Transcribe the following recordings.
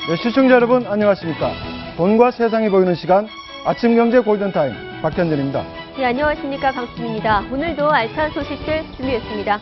네, 시청자 여러분 안녕하십니까. 돈과 세상이 보이는 시간 아침경제 골든타임 박현진입니다. 네, 안녕하십니까. 강수입니다. 오늘도 알찬 소식들 준비했습니다.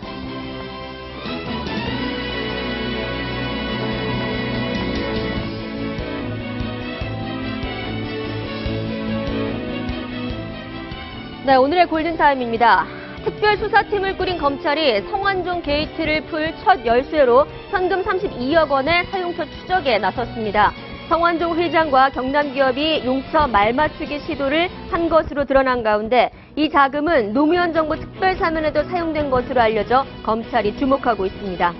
네, 오늘의 골든타임입니다. 특별수사팀을 꾸린 검찰이 성완종 게이트를 풀 첫 열쇠로 현금 32억 원의 사용처 추적에 나섰습니다. 성완종 회장과 경남기업이 용처 말맞추기 시도를 한 것으로 드러난 가운데 이 자금은 노무현 정부 특별사면에도 사용된 것으로 알려져 검찰이 주목하고 있습니다.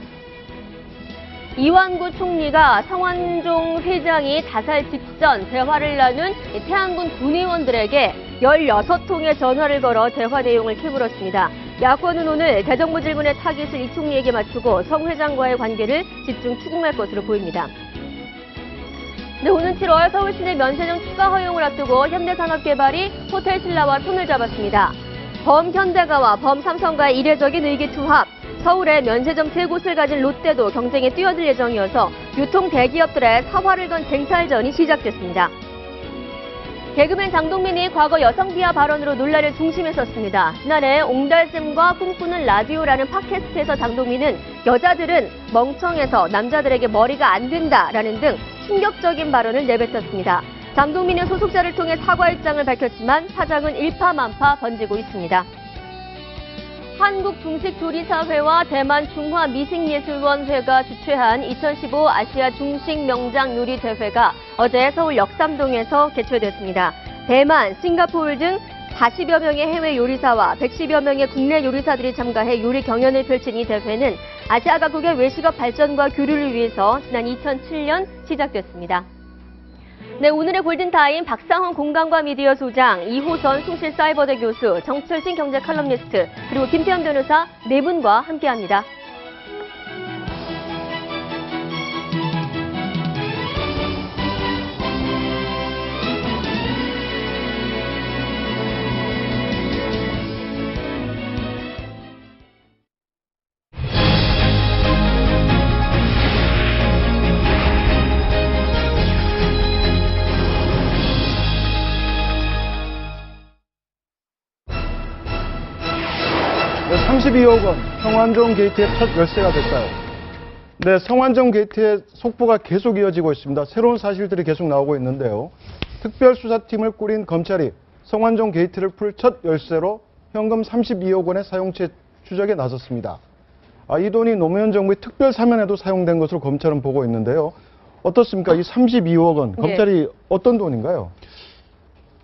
이완구 총리가 성완종 회장이 자살 직전 대화를 나눈 태안군 군의원들에게 16통의 전화를 걸어 대화 내용을 캐물었습니다. 야권은 오늘 대정부 질문의 타깃을 이 총리에게 맞추고 성 회장과의 관계를 집중 추궁할 것으로 보입니다. 네, 오는 7월 서울 시내 면세점 추가 허용을 앞두고 현대산업개발이 호텔 신라와 손을 잡았습니다. 범현대가와 범삼성과의 이례적인 의기투합, 서울에 면세점 3곳을 가진 롯데도 경쟁에 뛰어들 예정이어서 유통 대기업들의 사활을 건 쟁탈전이 시작됐습니다. 개그맨 장동민이 과거 여성 비하 발언으로 논란의 중심에 섰습니다. 지난해 옹달샘과 꿈꾸는 라디오라는 팟캐스트에서 장동민은 여자들은 멍청해서 남자들에게 머리가 안 된다라는 등 충격적인 발언을 내뱉었습니다. 장동민은 소속자를 통해 사과 입장을 밝혔지만 사장은 일파만파 번지고 있습니다. 한국중식조리사회와 대만 중화미식예술원회가 주최한 2015 아시아 중식명장 요리대회가 어제 서울 역삼동에서 개최됐습니다. 대만, 싱가포르 등 40여 명의 해외 요리사와 110여 명의 국내 요리사들이 참가해 요리 경연을 펼친 이 대회는 아시아 각국의 외식업 발전과 교류를 위해서 지난 2007년 시작됐습니다. 네, 오늘의 골든타임 박상훈 공간과 미디어 소장, 이호선 숭실사이버대 교수, 정철진 경제 칼럼니스트, 그리고 김태현 변호사 네 분과 함께합니다. 네, 32억 원 성완종 게이트의 첫 열쇠가 됐어요. 네, 성완종 게이트의 속보가 계속 이어지고 있습니다. 새로운 사실들이 계속 나오고 있는데요. 특별수사팀을 꾸린 검찰이 성완종 게이트를 풀 첫 열쇠로 현금 32억 원의 사용처 추적에 나섰습니다. 이 돈이 노무현 정부의 특별사면에도 사용된 것으로 검찰은 보고 있는데요. 어떻습니까? 이 32억 원, 검찰이 어떤 돈인가요?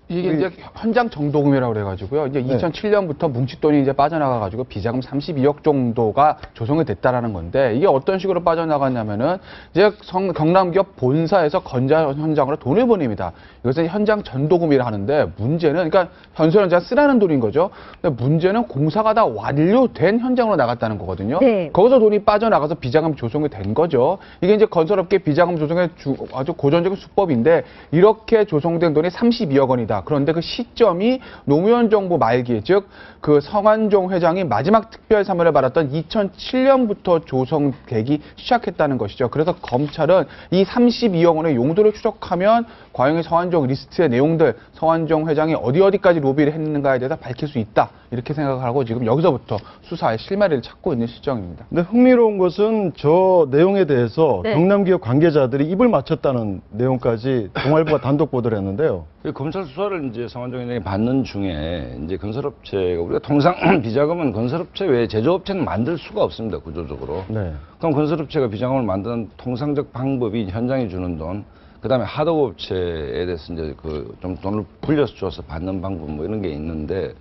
이게 이제 현장 정도금이라고 그래가지고요. 이제 네. 2007년부터 뭉칫돈이 이제 빠져나가가지고 비자금 32억 정도가 조성이 됐다라는 건데 이게 어떤 식으로 빠져나갔냐면은 이제 경남기업 본사에서 건자 현장으로 돈을 보냅니다. 이것은 현장 전도금이라 하는데 문제는 그러니까 현소 현장 쓰라는 돈인 거죠. 근데 문제는 공사가 다 완료된 현장으로 나갔다는 거거든요. 네. 거기서 돈이 빠져나가서 비자금 조성이 된 거죠. 이게 이제 건설업계 비자금 조성의 아주 고전적인 수법인데 이렇게 조성된 돈이 32억 원이다. 그런데 그 시점이 노무현 정부 말기, 즉 그 성완종 회장이 마지막 특별사면을 받았던 2007년부터 조성되기 시작했다는 것이죠. 그래서 검찰은 이 32억 원의 용도를 추적하면 과연 성완종 리스트의 내용들, 성완종 회장이 어디까지 로비를 했는가에 대해서 밝힐 수 있다. 이렇게 생각하고 지금 여기서부터 수사의 실마리를 찾고 있는 시점입니다. 근데 흥미로운 것은 저 내용에 대해서 네. 경남기업 관계자들이 입을 맞췄다는 내용까지 동아일보가 단독 보도를 했는데요. 검찰 수사를 이제 성완종 회장이 받는 중에 이제 건설업체가 우리가 통상 비자금은 건설업체 외에 제조업체는 만들 수가 없습니다, 구조적으로. 네. 그럼 건설업체가 비자금을 만드는 통상적 방법이 현장에 주는 돈, 그다음에 하도업체에 대해서 이제 그 좀 돈을 불려서 줘서 받는 방법 뭐 이런 게 있는데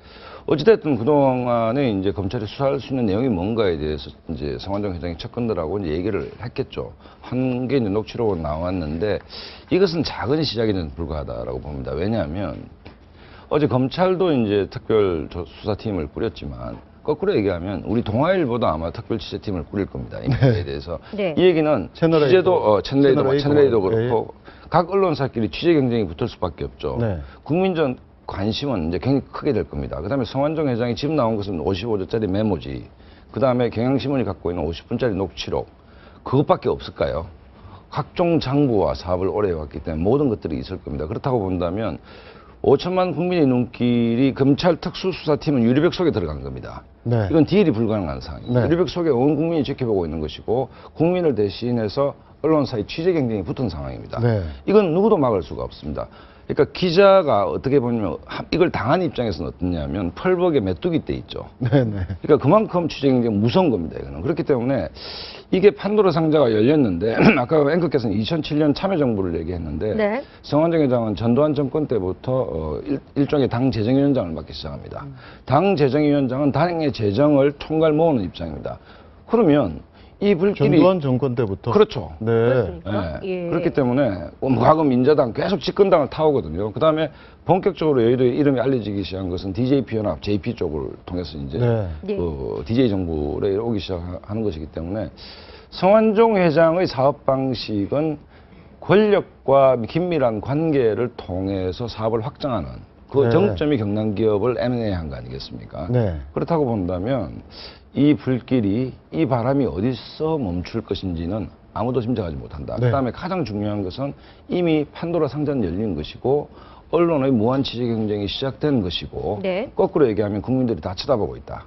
어찌됐든 그동안에 이제 검찰이 수사할 수 있는 내용이 뭔가에 대해서 이제 성완종 회장이 측근들하고 이제 얘기를 했겠죠. 한 개 녹취록으로 나왔는데 이것은 작은 시작에는 불과하다라고 봅니다. 왜냐하면 어제 검찰도 이제 특별 수사팀을 꾸렸지만 거꾸로 얘기하면 우리 동아일보도 아마 특별 취재팀을 꾸릴 겁니다. 이 문제에 대해서. 네. 이 얘기는 채널 A도, 취재도 채널A도 예. 그렇고 각 언론사끼리 취재 경쟁이 붙을 수밖에 없죠. 네. 국민적 관심은 이제 굉장히 크게 될 겁니다. 그다음에 성완종 회장이 지금 나온 것은 55조짜리 메모지. 그다음에 경향신문이 갖고 있는 50분짜리 녹취록. 그것밖에 없을까요? 각종 장부와 사업을 오래 해왔기 때문에 모든 것들이 있을 겁니다. 그렇다고 본다면 5천만 국민의 눈길이 검찰 특수수사팀은 유리벽 속에 들어간 겁니다. 네. 이건 딜이 불가능한 상황입니다. 네. 유리벽 속에 온 국민이 지켜보고 있는 것이고 국민을 대신해서 언론사의 취재 경쟁이 붙은 상황입니다. 네. 이건 누구도 막을 수가 없습니다. 그러니까 기자가 어떻게 보면 이걸 당한 입장에서는 어떻냐면 펄벅에 메뚜기 떼 있죠. 네네. 그러니까 그만큼 취재 경쟁이 무서운 겁니다. 이거는. 그렇기 때문에 이게 판도라 상자가 열렸는데 아까 앵커께서는 2007년 참여정부를 얘기했는데 네. 성완종 회장은 전두환 정권 때부터 일종의 당 재정위원장을 맡기 시작합니다. 당 재정위원장은 당의 재정을 총괄 모으는 입장입니다. 그러면 이 불길이 전두환 정권 때부터. 그렇죠. 네. 그렇습니까? 예. 예. 그렇기 때문에 과거 민자당 계속 집권당을 타오거든요. 그 다음에 본격적으로 여의도의 이름이 알려지기 시작한 것은 DJP 연합, JP 쪽을 통해서 이제 네. 예. DJ 정부에 오기 시작하는 것이기 때문에 성완종 회장의 사업 방식은 권력과 긴밀한 관계를 통해서 사업을 확장하는 그 네. 정점이 경남기업을 M&A한 거 아니겠습니까? 네. 그렇다고 본다면 이 불길이 이 바람이 어디서 멈출 것인지는 아무도 짐작하지 못한다. 네. 그다음에 가장 중요한 것은 이미 판도라 상자는 열린 것이고 언론의 무한 취재 경쟁이 시작된 것이고 네. 거꾸로 얘기하면 국민들이 다 쳐다보고 있다.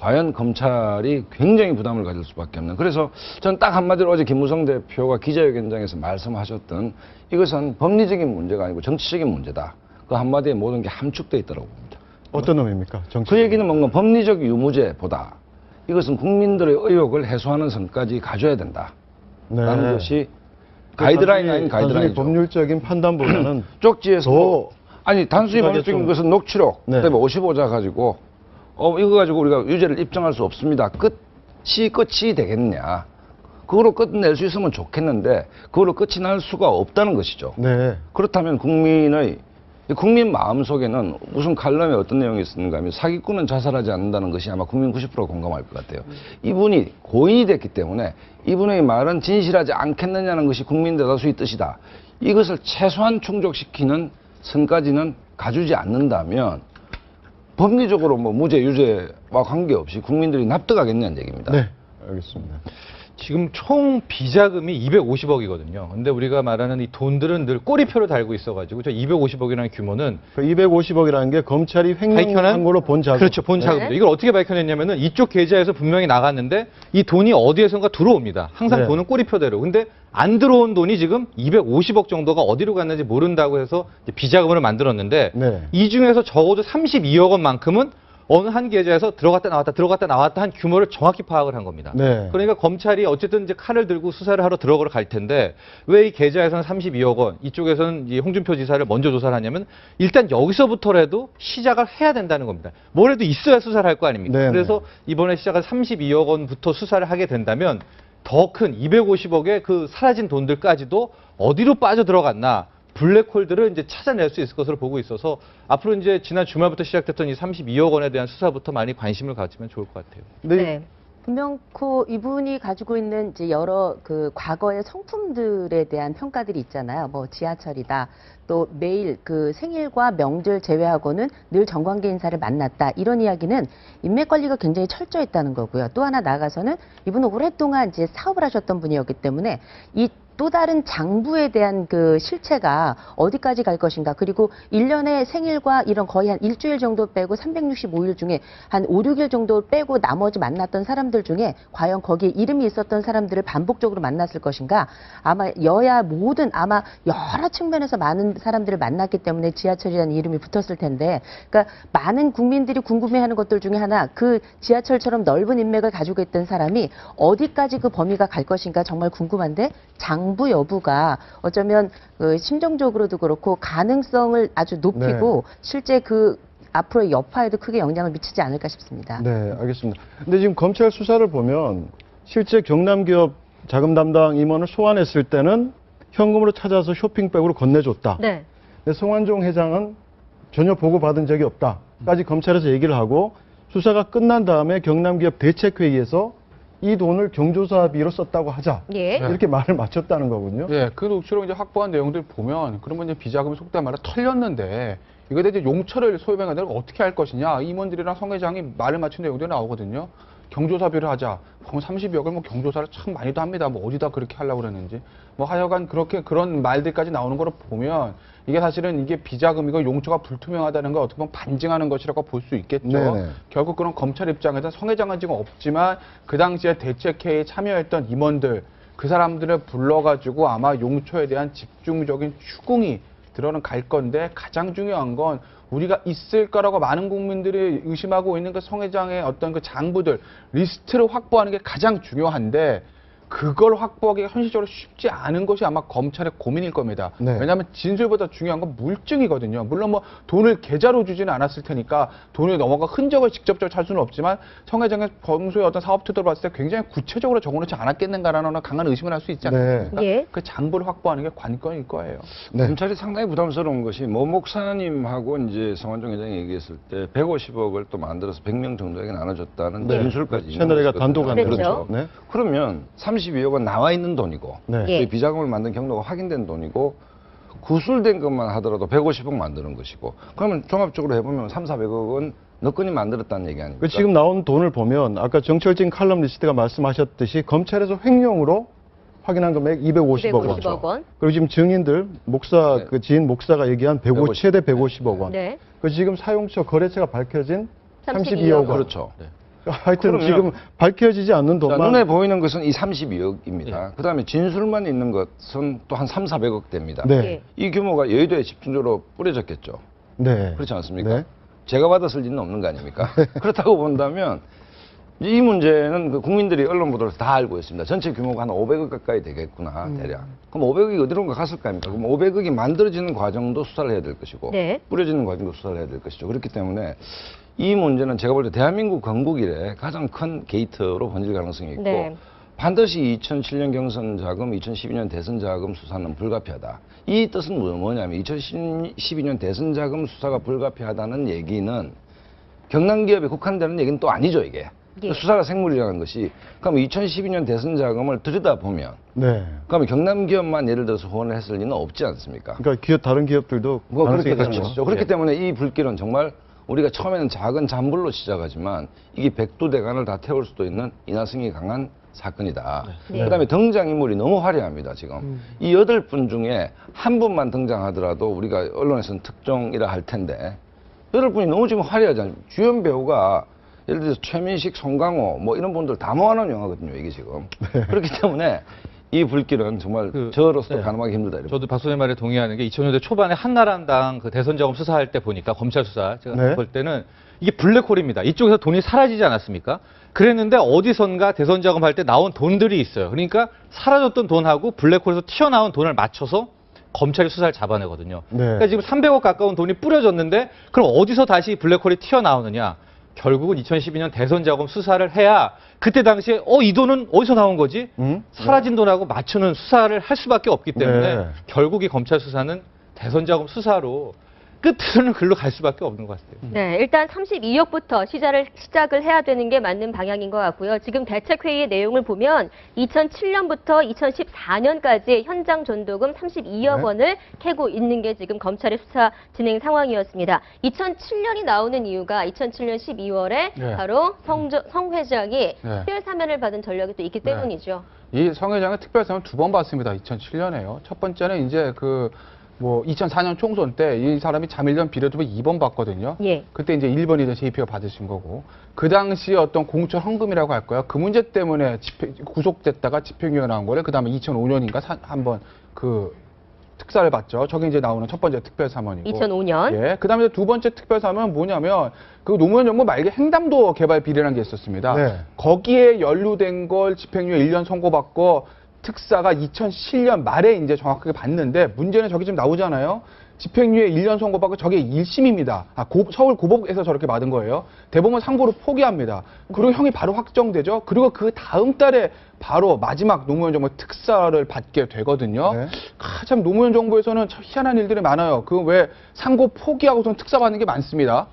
과연 검찰이 굉장히 부담을 가질 수밖에 없는. 그래서 저는 딱 한마디로 어제 김무성 대표가 기자회견장에서 말씀하셨던 이것은 법리적인 문제가 아니고 정치적인 문제다. 그 한마디에 모든 게 함축되어 있다고 봅니다. 어떤 의미입니까? 그 얘기는 뭔가 법리적 유무죄보다 이것은 국민들의 의혹을 해소하는 선까지 가져야 된다. 라는 것이 가이드라인 아닌 단순히 가이드라인이죠. 법률적인 판단보다는 쪽지에서 더 아니 단순히 심하게 법률적인 좀- 것은 녹취록 네. 그다음에 55자 가지고 이거 가지고 우리가 유죄를 입증할 수 없습니다. 끝이 되겠냐. 그걸로 끝낼 수 있으면 좋겠는데 그걸로 끝이 날 수가 없다는 것이죠. 네. 그렇다면 국민 마음속에는 무슨 칼럼에 어떤 내용이 있었는가 하면 사기꾼은 자살하지 않는다는 것이 아마 국민 90% 공감할 것 같아요. 이분이 고인이 됐기 때문에 이분의 말은 진실하지 않겠느냐는 것이 국민 대다수의 뜻이다. 이것을 최소한 충족시키는 선까지는 가주지 않는다면 법리적으로 뭐 무죄 유죄와 관계없이 국민들이 납득하겠냐는 얘기입니다. 네. 알겠습니다. 지금 총 비자금이 250억이거든요. 근데 우리가 말하는 이 돈들은 늘 꼬리표를 달고 있어가지고 저 250억이라는 규모는 그 250억이라는 게 검찰이 횡령한 걸로 본 자금. 그렇죠. 본 자금입니다. 네. 이걸 어떻게 밝혀냈냐면은 이쪽 계좌에서 분명히 나갔는데 이 돈이 어디에선가 들어옵니다. 항상 네. 돈은 꼬리표대로. 근데 안 들어온 돈이 지금 250억 정도가 어디로 갔는지 모른다고 해서 이제 비자금으로 만들었는데 네. 이 중에서 적어도 32억 원만큼은 어느 한 계좌에서 들어갔다 나왔다 한 규모를 정확히 파악을 한 겁니다. 네. 그러니까 검찰이 어쨌든 이제 칼을 들고 수사를 하러 들어가러 갈 텐데 왜 이 계좌에서는 32억 원, 이쪽에서는 이 홍준표 지사를 먼저 조사를 하냐면 일단 여기서부터라도 시작을 해야 된다는 겁니다. 뭐라도 있어야 수사를 할 거 아닙니까? 네네. 그래서 이번에 시작한 32억 원부터 수사를 하게 된다면 더 큰 250억의 그 사라진 돈들까지도 어디로 빠져 들어갔나? 블랙홀들을 이제 찾아낼 수 있을 것으로 보고 있어서 앞으로 이제 지난 주말부터 시작됐던 이 32억 원에 대한 수사부터 많이 관심을 가지면 좋을 것 같아요. 근데 네. 분명코 이분이 가지고 있는 이제 여러 그 과거의 성품들에 대한 평가들이 있잖아요. 뭐 지하철이다. 또 매일 그 생일과 명절 제외하고는 늘 정관계 인사를 만났다. 이런 이야기는 인맥 관리가 굉장히 철저했다는 거고요. 또 하나 나아가서는 이분은 오랫동안 이제 사업을 하셨던 분이었기 때문에 이 또 다른 장부에 대한 그 실체가 어디까지 갈 것인가. 그리고 1년에 생일과 이런 거의 한 일주일 정도 빼고 365일 중에 한 5, 6일 정도 빼고 나머지 만났던 사람들 중에 과연 거기에 이름이 있었던 사람들을 반복적으로 만났을 것인가. 아마 여야 모든 아마 여러 측면에서 많은 사람들을 만났기 때문에 지하철이라는 이름이 붙었을 텐데, 그러니까 많은 국민들이 궁금해하는 것들 중에 하나, 그 지하철처럼 넓은 인맥을 가지고 있던 사람이 어디까지 그 범위가 갈 것인가 정말 궁금한데, 장부 여부가 어쩌면 그 심정적으로도 그렇고 가능성을 아주 높이고 실제 그 앞으로의 여파에도 크게 영향을 미치지 않을까 싶습니다. 네, 알겠습니다. 근데 지금 검찰 수사를 보면 실제 경남기업 자금 담당 임원을 소환했을 때는 현금으로 찾아서 쇼핑백으로 건네줬다. 네. 근데 성완종 회장은 전혀 보고받은 적이 없다까지 검찰에서 얘기를 하고 수사가 끝난 다음에 경남기업 대책회의에서 이 돈을 경조사비로 썼다고 하자. 예. 이렇게 말을 맞췄다는 거군요. 네, 그 녹취록 이제 확보한 내용들 보면 그러면 이제 비자금이 속된 말로 털렸는데 이거에 대해 이제 용처를 소유병 내가 어떻게 할 것이냐 임원들이랑 성 회장이 말을 맞춘 내용들이 나오거든요. 경조사비를 하자. 그럼 32억을 뭐 경조사를 참 많이도 합니다. 뭐 어디다 그렇게 하려고 그랬는지. 뭐 하여간 그렇게 그런 말들까지 나오는 걸 보면 이게 사실은 이게 비자금이고 용처가 불투명하다는 걸 어떻게 보면 반증하는 것이라고 볼 수 있겠죠. 네네. 결국 그런 검찰 입장에서는 성 회장은 지금 없지만 그 당시에 대책회의에 참여했던 임원들 그 사람들을 불러가지고 아마 용처에 대한 집중적인 추궁이 들어는 갈 건데 가장 중요한 건 우리가 있을 거라고 많은 국민들이 의심하고 있는 그 성 회장의 어떤 그 장부들 리스트를 확보하는 게 가장 중요한데 그걸 확보하기가 현실적으로 쉽지 않은 것이 아마 검찰의 고민일 겁니다. 네. 왜냐하면 진술보다 중요한 건 물증이거든요. 물론 뭐 돈을 계좌로 주지는 않았을 테니까 돈이 넘어가 흔적을 직접적으로 찾을 수는 없지만 성 회장의 평소에 어떤 사업 투자를 봤을 때 굉장히 구체적으로 적어놓지 않았겠는가라는 강한 의심을 할 수 있지 않습니까? 네. 예. 그 장부를 확보하는 게 관건일 거예요. 네. 검찰이 상당히 부담스러운 것이 모 목사님하고 이제 성완종 회장이 얘기했을 때 150억을 또 만들어서 100명 정도에게 나눠줬다는 네. 진술까지 있는 채널A가 것이거든요. 단독 한 그렇죠. 거죠. 네. 그러면 32억은 나와 있는 돈이고 네. 예. 그 비자금을 만든 경로가 확인된 돈이고 구술된 것만 하더라도 150억 만드는 것이고 그러면 종합적으로 해보면 3, 400억은 너건이 만들었다는 얘기 아닙니까? 그 지금 나온 돈을 보면 아까 정철진 칼럼니스트가 말씀하셨듯이 검찰에서 횡령으로 확인한 금액 250억 원. 250억 원. 그리고 지금 증인들 목사 네. 그 지인 목사가 얘기한 150, 최대 150억 원. 네. 그 지금 사용처 거래처가 밝혀진 32억 32억 원. 그렇죠. 하여튼 그러면- 지금 밝혀지지 않는 자, 돈만 눈에 보이는 것은 이 32억입니다. 그다음에 진술만 있는 것은 또 한 3, 400억 됩니다. 네. 예. 이 규모가 여의도에 집중적으로 뿌려졌겠죠. 네. 그렇지 않습니까? 네. 제가 받았을 리는 없는 거 아닙니까? 그렇다고 본다면 이 문제는 그 국민들이 언론 보도에서 다 알고 있습니다. 전체 규모가 한 500억 가까이 되겠구나, 대략. 그럼 500억이 어디론가 갔을 거 아닙니까? 그럼 500억이 만들어지는 과정도 수사를 해야 될 것이고, 네. 뿌려지는 과정도 수사를 해야 될 것이죠. 그렇기 때문에 이 문제는 제가 볼 때 대한민국 건국 이래 가장 큰 게이트로 번질 가능성이 있고, 네. 반드시 2007년 경선 자금, 2012년 대선 자금 수사는 불가피하다. 이 뜻은 뭐냐면 2012년 대선 자금 수사가 불가피하다는 얘기는 경남기업에 국한되는 얘기는 또 아니죠, 이게. 예. 수사가 생물이라는 것이. 그럼 2012년 대선 자금을 들여다보면 네. 그러면 경남기업만 예를 들어서 후원을 했을 리는 없지 않습니까? 그러니까 기업 다른 기업들도 뭐 그렇게 가능성이 되는 있죠. 것이죠. 그렇기 예. 때문에 이 불길은 정말 우리가 처음에는 작은 잔불로 시작하지만 이게 백두대간을 다 태울 수도 있는 인화성이 강한 사건이다. 네. 그다음에 등장인물이 너무 화려합니다. 지금 이 8분 중에 한 분만 등장하더라도 우리가 언론에서는 특종이라 할 텐데 8분이 너무 지금 화려하잖아요. 주연 배우가 예를 들어서 최민식, 송강호 뭐 이런 분들 다 모아놓은 영화거든요. 이게 지금. 그렇기 때문에 이 불길은 정말 저로서도 네. 가늠하기 힘들다. 이렇게. 저도 박 소장님 말에 동의하는 게 2000년대 초반에 한나라당 그 대선 자금 수사할 때 보니까 검찰 수사 제가 네. 볼 때는 이게 블랙홀입니다. 이쪽에서 돈이 사라지지 않았습니까? 그랬는데 어디선가 대선 자금할 때 나온 돈들이 있어요. 그러니까 사라졌던 돈하고 블랙홀에서 튀어나온 돈을 맞춰서 검찰이 수사를 잡아내거든요. 네. 그러니까 지금 300억 가까운 돈이 뿌려졌는데 그럼 어디서 다시 블랙홀이 튀어나오느냐? 결국은 2012년 대선 자금 수사를 해야 그때 당시에 이 돈은 어디서 나온 거지? 사라진 돈하고 맞추는 수사를 할 수밖에 없기 때문에 네. 결국 이 검찰 수사는 대선 자금 수사로 끝으로는 글로 갈 수밖에 없는 것 같아요. 네, 일단 32억부터 시작을 해야 되는 게 맞는 방향인 것 같고요. 지금 대책회의의 내용을 보면 2007년부터 2014년까지 현장 전도금 32억 네. 원을 캐고 있는 게 지금 검찰의 수사 진행 상황이었습니다. 2007년이 나오는 이유가 2007년 12월에 네. 바로 성 회장이 네. 특별 사면을 받은 전력이 또 있기 네. 때문이죠. 이 성 회장의 특별 사면 2번 받습니다. 2007년에요. 첫 번째는 이제 2004년 총선 때 이 사람이 자밀련 비례투표 2번 받거든요. 예. 그때 이제 1번이던 JP가 받으신 거고. 그 당시 어떤 공천 헌금이라고 할까요? 그 문제 때문에 구속됐다가 집행유예 나온 거를 그 다음에 2005년인가 한번 특사를 받죠. 저게 이제 나오는 첫 번째 특별 사면이고. 2005년. 예. 그 다음에 두 번째 특별 사면은 뭐냐면 그 노무현 정부 말기 횡담도 개발 비리라는 게 있었습니다. 네. 거기에 연루된 걸 집행유예 1년 선고받고 특사가 2007년 말에 이제 정확하게 봤는데 문제는 저기 지금 나오잖아요. 집행유예 1년 선고받고 저게 1심입니다. 서울 고법에서 저렇게 받은 거예요. 대법원 상고를 포기합니다. 그리고 형이 바로 확정되죠. 그리고 그 다음 달에 바로 마지막 노무현 정부 특사를 받게 되거든요. 네. 참 노무현 정부에서는 참 희한한 일들이 많아요. 그 왜 상고 포기하고선 특사 받는 게 많습니다.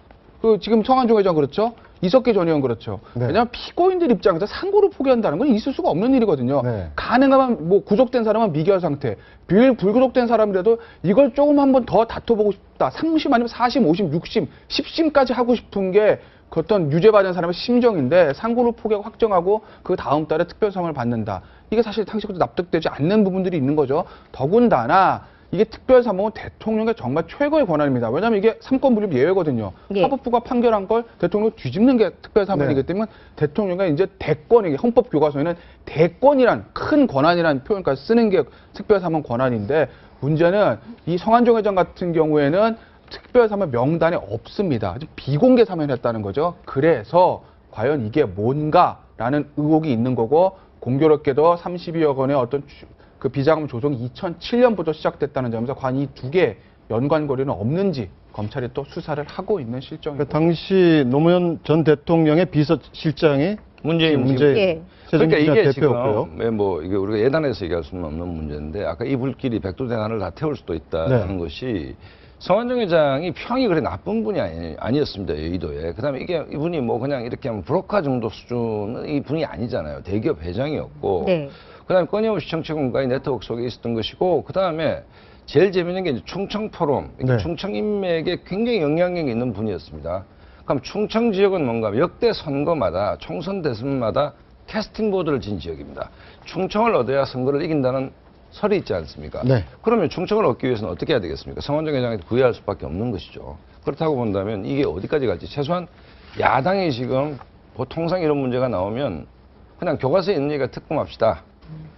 지금 성완종 회장 그렇죠? 이석기 전 의원 그렇죠. 네. 왜냐하면 피고인들 입장에서 상고를 포기한다는 건 있을 수가 없는 일이거든요. 네. 가능하면 구속된 사람은 미결 상태, 불구속된 사람이라도 이걸 조금 한번 더 다퉈보고 싶다. 3심 아니면 4심, 5심, 6심, 10심까지 하고 싶은 게 그 어떤 유죄받은 사람의 심정인데 상고를 포기하고 확정하고 그 다음 달에 특별사면을 받는다. 이게 사실 상식적으로 납득되지 않는 부분들이 있는 거죠. 더군다나 이게 특별사면은 대통령의 정말 최고의 권한입니다. 왜냐하면 이게 삼권분립 예외거든요. 예. 사법부가 판결한 걸 대통령이 뒤집는 게 특별사면이기 네. 때문에 대통령의 이제 대권이 헌법교과서에는 대권이란 큰 권한이라는 표현까지 쓰는 게 특별사면 권한인데 문제는 이 성한종 회장 같은 경우에는 특별사면 명단에 없습니다. 비공개 사면을 했다는 거죠. 그래서 과연 이게 뭔가라는 의혹이 있는 거고 공교롭게도 32억 원의 어떤 그 비자금 조성이 2007년부터 시작됐다는 점에서 과연 이 두 개 연관고리는 없는지 검찰이 또 수사를 하고 있는 실정입니다. 그 당시 노무현 전 대통령의 비서실장이 문재인 예. 그러니까 이게 대표였고요. 지금 뭐 이게 우리가 예단해서 얘기할 수는 없는 문제인데 아까 이 불길이 백두대간을 다 태울 수도 있다는 네. 것이 성완종 회장이 평이 그리 나쁜 분이 아니었습니다. 여의도에. 그다음에 이게 이분이 뭐 그냥 이렇게 하면 브로커 정도 수준은 이 분이 아니잖아요. 대기업 회장이었고. 네. 그다음에 끊임없이 정치공과의 네트워크 속에 있었던 것이고 그다음에 제일 재밌는 게 이제 충청 포럼, 네. 충청 인맥에 굉장히 영향력이 있는 분이었습니다. 그럼 충청 지역은 뭔가 역대 선거마다 총선 대선마다 캐스팅 보드를 진 지역입니다. 충청을 얻어야 선거를 이긴다는 설이 있지 않습니까? 네. 그러면 충청을 얻기 위해서는 어떻게 해야 되겠습니까? 성완종 회장한테 구애할 수밖에 없는 것이죠. 그렇다고 본다면 이게 어디까지 갈지 최소한 야당이 지금 보통상 이런 문제가 나오면 그냥 교과서에 있는 얘기가 특검합시다.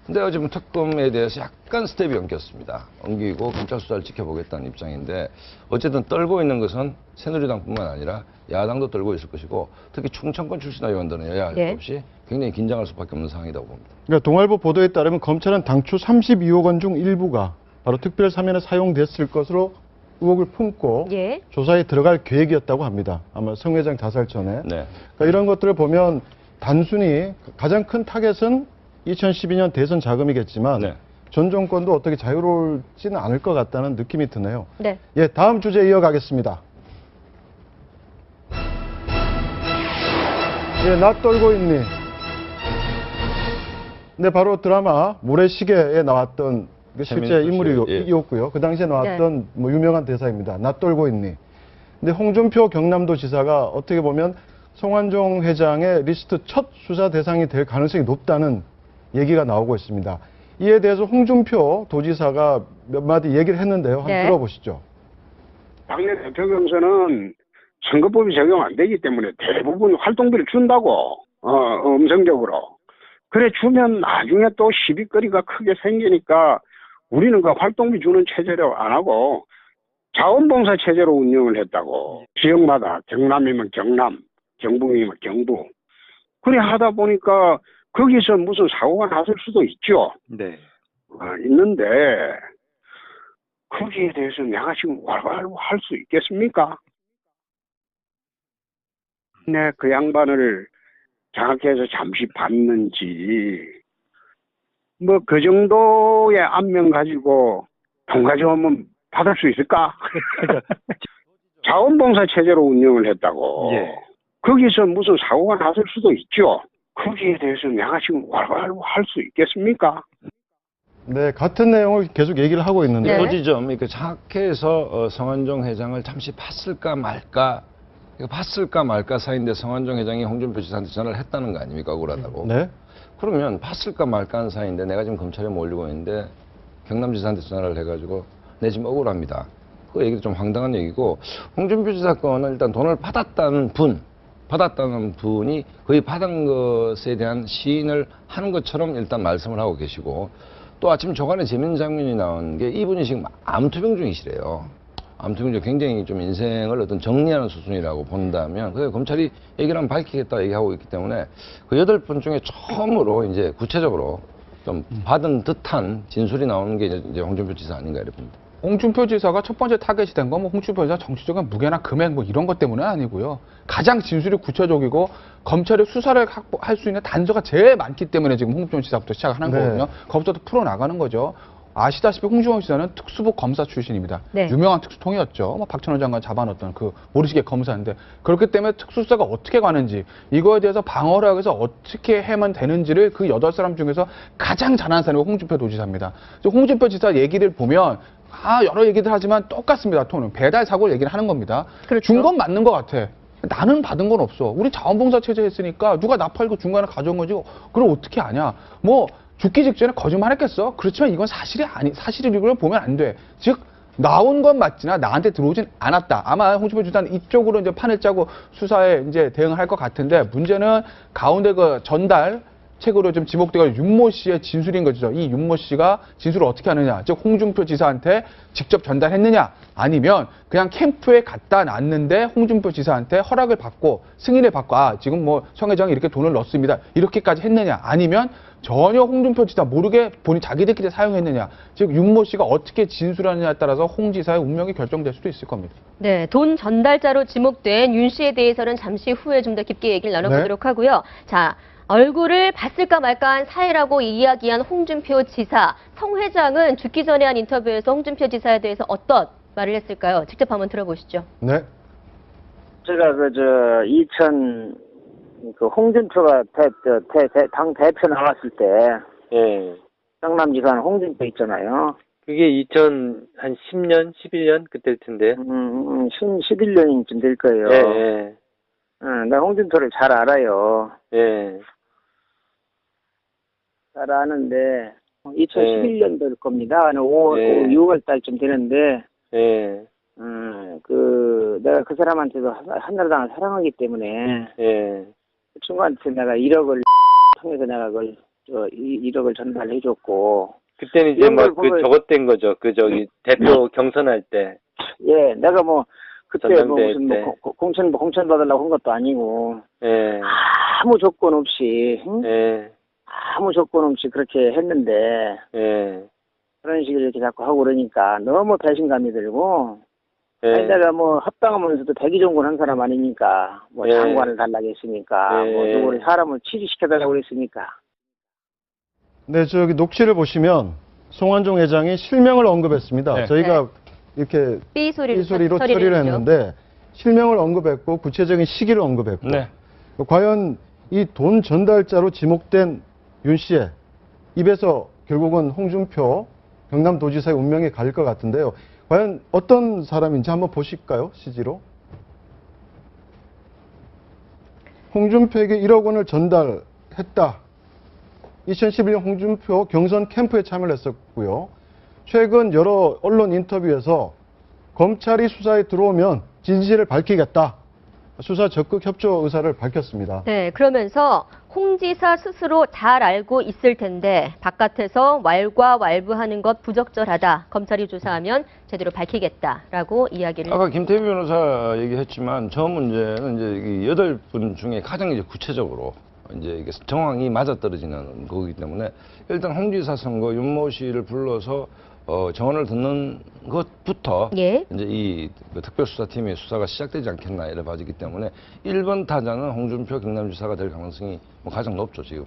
근데 어제 특검에 대해서 약간 스텝이 엉켰습니다. 엉기고 검찰 수사를 지켜보겠다는 입장인데 어쨌든 떨고 있는 것은 새누리당뿐만 아니라 야당도 떨고 있을 것이고 특히 충청권 출신 의원들은 여야 할 것 네. 없이 굉장히 긴장할 수밖에 없는 상황이라고 봅니다. 그러니까 동아일보 보도에 따르면 검찰은 당초 32억 원 중 일부가 바로 특별 사면에 사용됐을 것으로 의혹을 품고 예. 조사에 들어갈 계획이었다고 합니다. 아마 성 회장 자살 전에. 네. 그러니까 이런 것들을 보면 단순히 가장 큰 타겟은 2012년 대선 자금이겠지만 네. 전 정권도 어떻게 자유로울지는 않을 것 같다는 느낌이 드네요. 네. 예, 다음 주제 이어가겠습니다. 예, 나 떨고 있니? 네, 바로 드라마 모래시계에 나왔던 그 실제 최민수 인물이었고요. 그 당시에 나왔던 뭐 유명한 대사입니다. 나 떨고 있니? 근데 홍준표 경남도 지사가 어떻게 보면 성완종 회장의 리스트 첫 수사 대상이 될 가능성이 높다는 얘기가 나오고 있습니다. 이에 대해서 홍준표 도지사가 몇 마디 얘기를 했는데요. 한번 네. 들어보시죠. 당내 대표 경선은 선거법이 적용 안 되기 때문에 대부분 활동비를 준다고, 음성적으로. 그래 주면 나중에 또 시비거리가 크게 생기니까 우리는 그 활동비 주는 체제로 안 하고 자원봉사 체제로 운영을 했다고. 지역마다 경남이면 경남, 경북이면 경북. 그래 하다 보니까 거기서 무슨 사고가 났을 수도 있죠. 네. 있는데 거기에 대해서 내가 지금 왈왈 할 수 있겠습니까? 네, 그 양반을 장학해서 잠시 봤는지 뭐 그 정도의 안면 가지고 돈 가져오면 받을 수 있을까? 자원봉사 체제로 운영을 했다고. 예. 거기서 무슨 사고가 났을 수도 있죠. 거기에 대해서 내가 지금 왈왈 할 수 있겠습니까? 네, 같은 내용을 계속 얘기를 하고 있는데. 네. 소지점, 이렇게 장학회에서 성완종 회장을 잠시 봤을까 말까, 봤을까 말까 사이인데 성완종 회장이 홍준표 지사한테 전화를 했다는 거 아닙니까? 억울하다고. 네. 그러면 봤을까 말까 하는 사이인데 내가 지금 검찰에 몰리고 있는데 경남지사한테 전화를 해가지고 내 지금 억울합니다. 그 얘기도 좀 황당한 얘기고 홍준표 지사 건은 일단 돈을 받았다는 분이 거의 받은 것에 대한 시인을 하는 것처럼 일단 말씀을 하고 계시고 또 아침 조간에 재밌는 장면이 나온 게 이분이 지금 암투병 중이시래요. 암투병 중 굉장히 좀 인생을 어떤 정리하는 수순이라고 본다면 그래서 검찰이 얘기를 한번 밝히겠다 얘기하고 있기 때문에 그 8분 중에 처음으로 이제 구체적으로 좀 받은 듯한 진술이 나오는 게 이제 홍준표 지사 아닌가 이렇게 봅니다. 홍준표 지사가 첫 번째 타겟이 된 건 뭐 홍준표 지사 정치적인 무게나 금액 뭐 이런 것 때문은 아니고요. 가장 진술이 구체적이고 검찰이 수사를 할 수 있는 단서가 제일 많기 때문에 지금 홍준표 지사부터 시작하는 네. 거거든요. 거기서부터 풀어나가는 거죠. 아시다시피 홍준표 지사는 특수부 검사 출신입니다. 네. 유명한 특수통이었죠. 뭐 박찬호 장관 잡아놓던 그 모르시게 검사인데 그렇기 때문에 특수수사가 어떻게 가는지 이거에 대해서 방어를 하기 위해서 어떻게 하면 되는지를 그 8사람 중에서 가장 잘하는 사람이 홍준표 도지사입니다. 홍준표 지사 얘기를 보면 여러 얘기들 하지만 똑같습니다. 톤은 배달 사고를 얘기를 하는 겁니다. 그렇죠. 준 건 맞는 것 같아. 나는 받은 건 없어. 우리 자원봉사 체제 했으니까 누가 나 팔고 중간에 가져온 거지. 그걸 어떻게 아냐. 뭐 죽기 직전에 거짓말 했겠어. 그렇지만 이건 사실이라고 보면 안 돼. 즉 나온 건 맞지나 나한테 들어오진 않았다. 아마 홍준표 지사는 이쪽으로 이제 판을 짜고 수사에 이제 대응을 할 것 같은데, 문제는 가운데 그 전달 책으로 좀 지목되고 윤모 씨의 진술인 거죠. 이 윤모 씨가 진술을 어떻게 하느냐. 즉 홍준표 지사한테 직접 전달했느냐, 아니면 그냥 캠프에 갖다 놨는데 홍준표 지사한테 허락을 받고 승인을 받고 지금 뭐 성 회장이 이렇게 돈을 넣습니다. 이렇게까지 했느냐, 아니면 전혀 홍준표 지사 모르게 자기들끼리 사용했느냐. 즉 윤모 씨가 어떻게 진술하느냐에 따라서 홍 지사의 운명이 결정될 수도 있을 겁니다. 네, 돈 전달자로 지목된 윤 씨에 대해서는 잠시 후에 좀 더 깊게 얘기를 나눠보도록 하고요. 자, 얼굴을 봤을까 말까한 사이라고 이야기한 홍준표 지사. 성 회장은 죽기 전에 한 인터뷰에서 홍준표 지사에 대해서 어떤 말을 했을까요? 직접 한번 들어보시죠. 네. 제가 홍준표가 당 대표 나왔을 때, 예. 경남지사는 홍준표 있잖아요. 그게 2010년, 11년 그때일 텐데. 11년쯤 될 거예요. 예, 예. 나 홍준표를 잘 알아요. 예. 잘 아는데, 2011년도일 겁니다. 한 6월 달쯤 되는데, 예. 내가 그 사람한테도 한나라당을 사랑하기 때문에, 예. 그 친구한테 내가 1억을 통해서 내가 그걸 1억을 전달해줬고. 그때는 이제 막 저것 된 거죠. 대표 경선할 때. 예, 내가 그때 무슨 때. 공천 받으려고 한 것도 아니고. 예. 아무 조건 없이. 응? 예. 아무 조건 없이 그렇게 했는데. 예. 그런 식으로 이렇게 자꾸 하고 그러니까 너무 배신감이 들고. 예. 아니, 내가 합당하면서도 대기종군 한 사람 아니니까. 예. 장관을 달라고 했으니까. 예. 누구를 사람을 취직시켜달라고 했으니까. 네, 녹취를 보시면 송환종 회장이 실명을 언급했습니다. 네. 저희가 이렇게 삐소리로 처리를 했는데 실명을 언급했고 구체적인 시기를 언급했고 네. 과연 이 돈 전달자로 지목된 윤 씨의 입에서 결국은 홍준표 경남도지사의 운명이 갈릴 것 같은데요. 과연 어떤 사람인지 한번 보실까요? CG로. 홍준표에게 1억 원을 전달했다. 2011년 홍준표 경선 캠프에 참여를 했었고요. 최근 여러 언론 인터뷰에서 검찰이 수사에 들어오면 진실을 밝히겠다. 수사 적극 협조 의사를 밝혔습니다. 네, 그러면서 홍 지사 스스로 잘 알고 있을 텐데 바깥에서 왈가왈부하는 것 부적절하다. 검찰이 조사하면 제대로 밝히겠다라고 이야기를 아까 했습니다. 김태희 변호사 얘기했지만 저 문제는 이제 8분 중에 가장 이제 구체적으로 이제 이게 정황이 맞아떨어지는 거기 때문에 일단 홍 지사 선거 윤모 씨를 불러서 정언을 듣는 것부터 예. 이제 이 특별수사팀의 수사가 시작되지 않겠나 이래 봐지기 때문에 1번 타자는 홍준표 경남지사가 될 가능성이 가장 높죠 지금.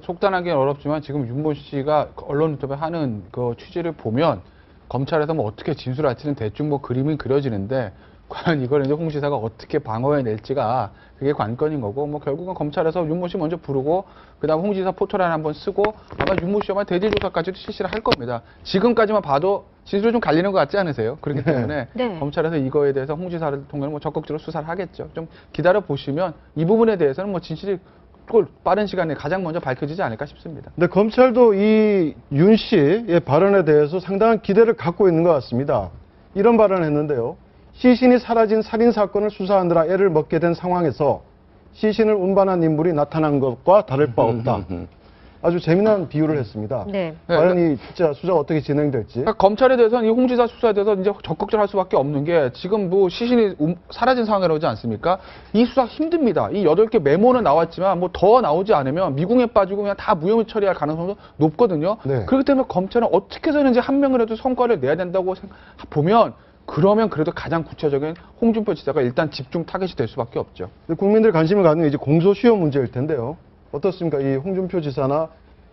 속단하기는 어렵지만 지금 윤모 씨가 언론 인터뷰 하는 그 취지를 보면 검찰에서 어떻게 진술할지는 대충 그림이 그려지는데 과연 이걸 이제 홍 지사가 어떻게 방어해낼지가 그게 관건인 거고 결국은 검찰에서 윤모 씨 먼저 부르고 그다음 홍 지사 포털을 한번 쓰고 아마 윤모 씨와 대질 조사까지도 실시를 할 겁니다. 지금까지만 봐도 진술이 좀 갈리는 것 같지 않으세요? 그렇기 때문에 네. 검찰에서 이거에 대해서 홍 지사를 통해서 적극적으로 수사를 하겠죠. 좀 기다려 보시면 이 부분에 대해서는 진실이 빠른 시간에 가장 먼저 밝혀지지 않을까 싶습니다. 근데 검찰도 이 윤 씨의 발언에 대해서 상당한 기대를 갖고 있는 것 같습니다. 이런 발언을 했는데요. 시신이 사라진 살인사건을 수사하느라 애를 먹게 된 상황에서 시신을 운반한 인물이 나타난 것과 다를 바 없다. 아주 재미난 비유를 했습니다. 네. 과연 이 진짜 수사가 어떻게 진행될지. 그러니까 검찰에 대해서는 이 홍 지사 수사에 대해서 이제 적극적으로 할 수밖에 없는 게 지금 시신이 사라진 상황이라고 하지 않습니까? 이 수사 힘듭니다. 이 8개 메모는 나왔지만 더 나오지 않으면 미궁에 빠지고 그냥 다 무혐의 처리할 가능성도 높거든요. 네. 그렇기 때문에 검찰은 어떻게 해서든지 한 명이라도 성과를 내야 된다고 보면 그러면 그래도 가장 구체적인 홍준표 지사가 일단 집중 타겟이 될 수밖에 없죠. 국민들 관심을 갖는 게 이제 공소시효 문제일 텐데요. 어떻습니까? 이 홍준표 지사나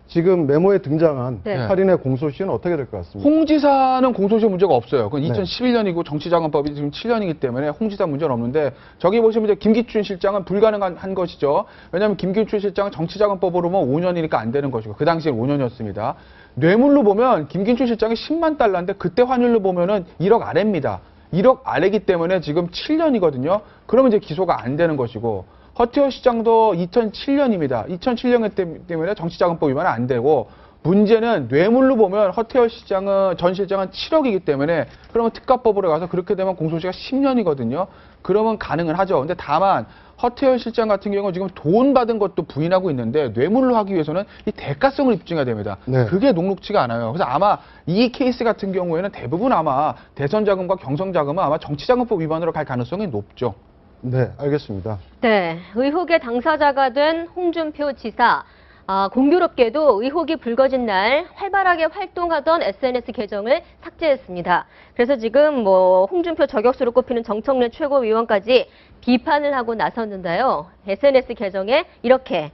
지금 메모에 등장한 네. 살인의 공소시효는 어떻게 될 것 같습니까? 홍 지사는 공소시효 문제가 없어요. 그건 네. 2011년이고 정치자금법이 지금 7년이기 때문에 홍 지사 문제는 없는데 저기 보시면 이제 김기춘 실장은 불가능한 것이죠. 왜냐하면 김기춘 실장은 정치자금법으로 보면 5년이니까 안 되는 것이고 그 당시엔 5년이었습니다. 뇌물로 보면 김기춘 실장이 10만 달러인데 그때 환율로 보면은 1억 아래입니다. 1억 아래기 때문에 지금 7년이거든요. 그러면 이제 기소가 안 되는 것이고 허태호 시장도 2007년입니다. 2007년 때문에 정치자금법 위반은 안 되고 문제는 뇌물로 보면 허태호 시장은 전 실장은 7억이기 때문에 그러면 특가법으로 가서 그렇게 되면 공소시가 10년이거든요. 그러면 가능은 하죠. 근데 다만 허태호 실장 같은 경우는 지금 돈 받은 것도 부인하고 있는데 뇌물로 하기 위해서는 이 대가성을 입증해야 됩니다. 네. 그게 녹록지가 않아요. 그래서 아마 이 케이스 같은 경우에는 대부분 아마 대선 자금과 경선 자금은 아마 정치자금법 위반으로 갈 가능성이 높죠. 네, 알겠습니다. 네, 의혹의 당사자가 된 홍준표 지사. 공교롭게도 의혹이 불거진 날 활발하게 활동하던 SNS 계정을 삭제했습니다. 그래서 지금 홍준표 저격수로 꼽히는 정청래 최고위원까지 비판을 하고 나섰는데요. SNS 계정에 이렇게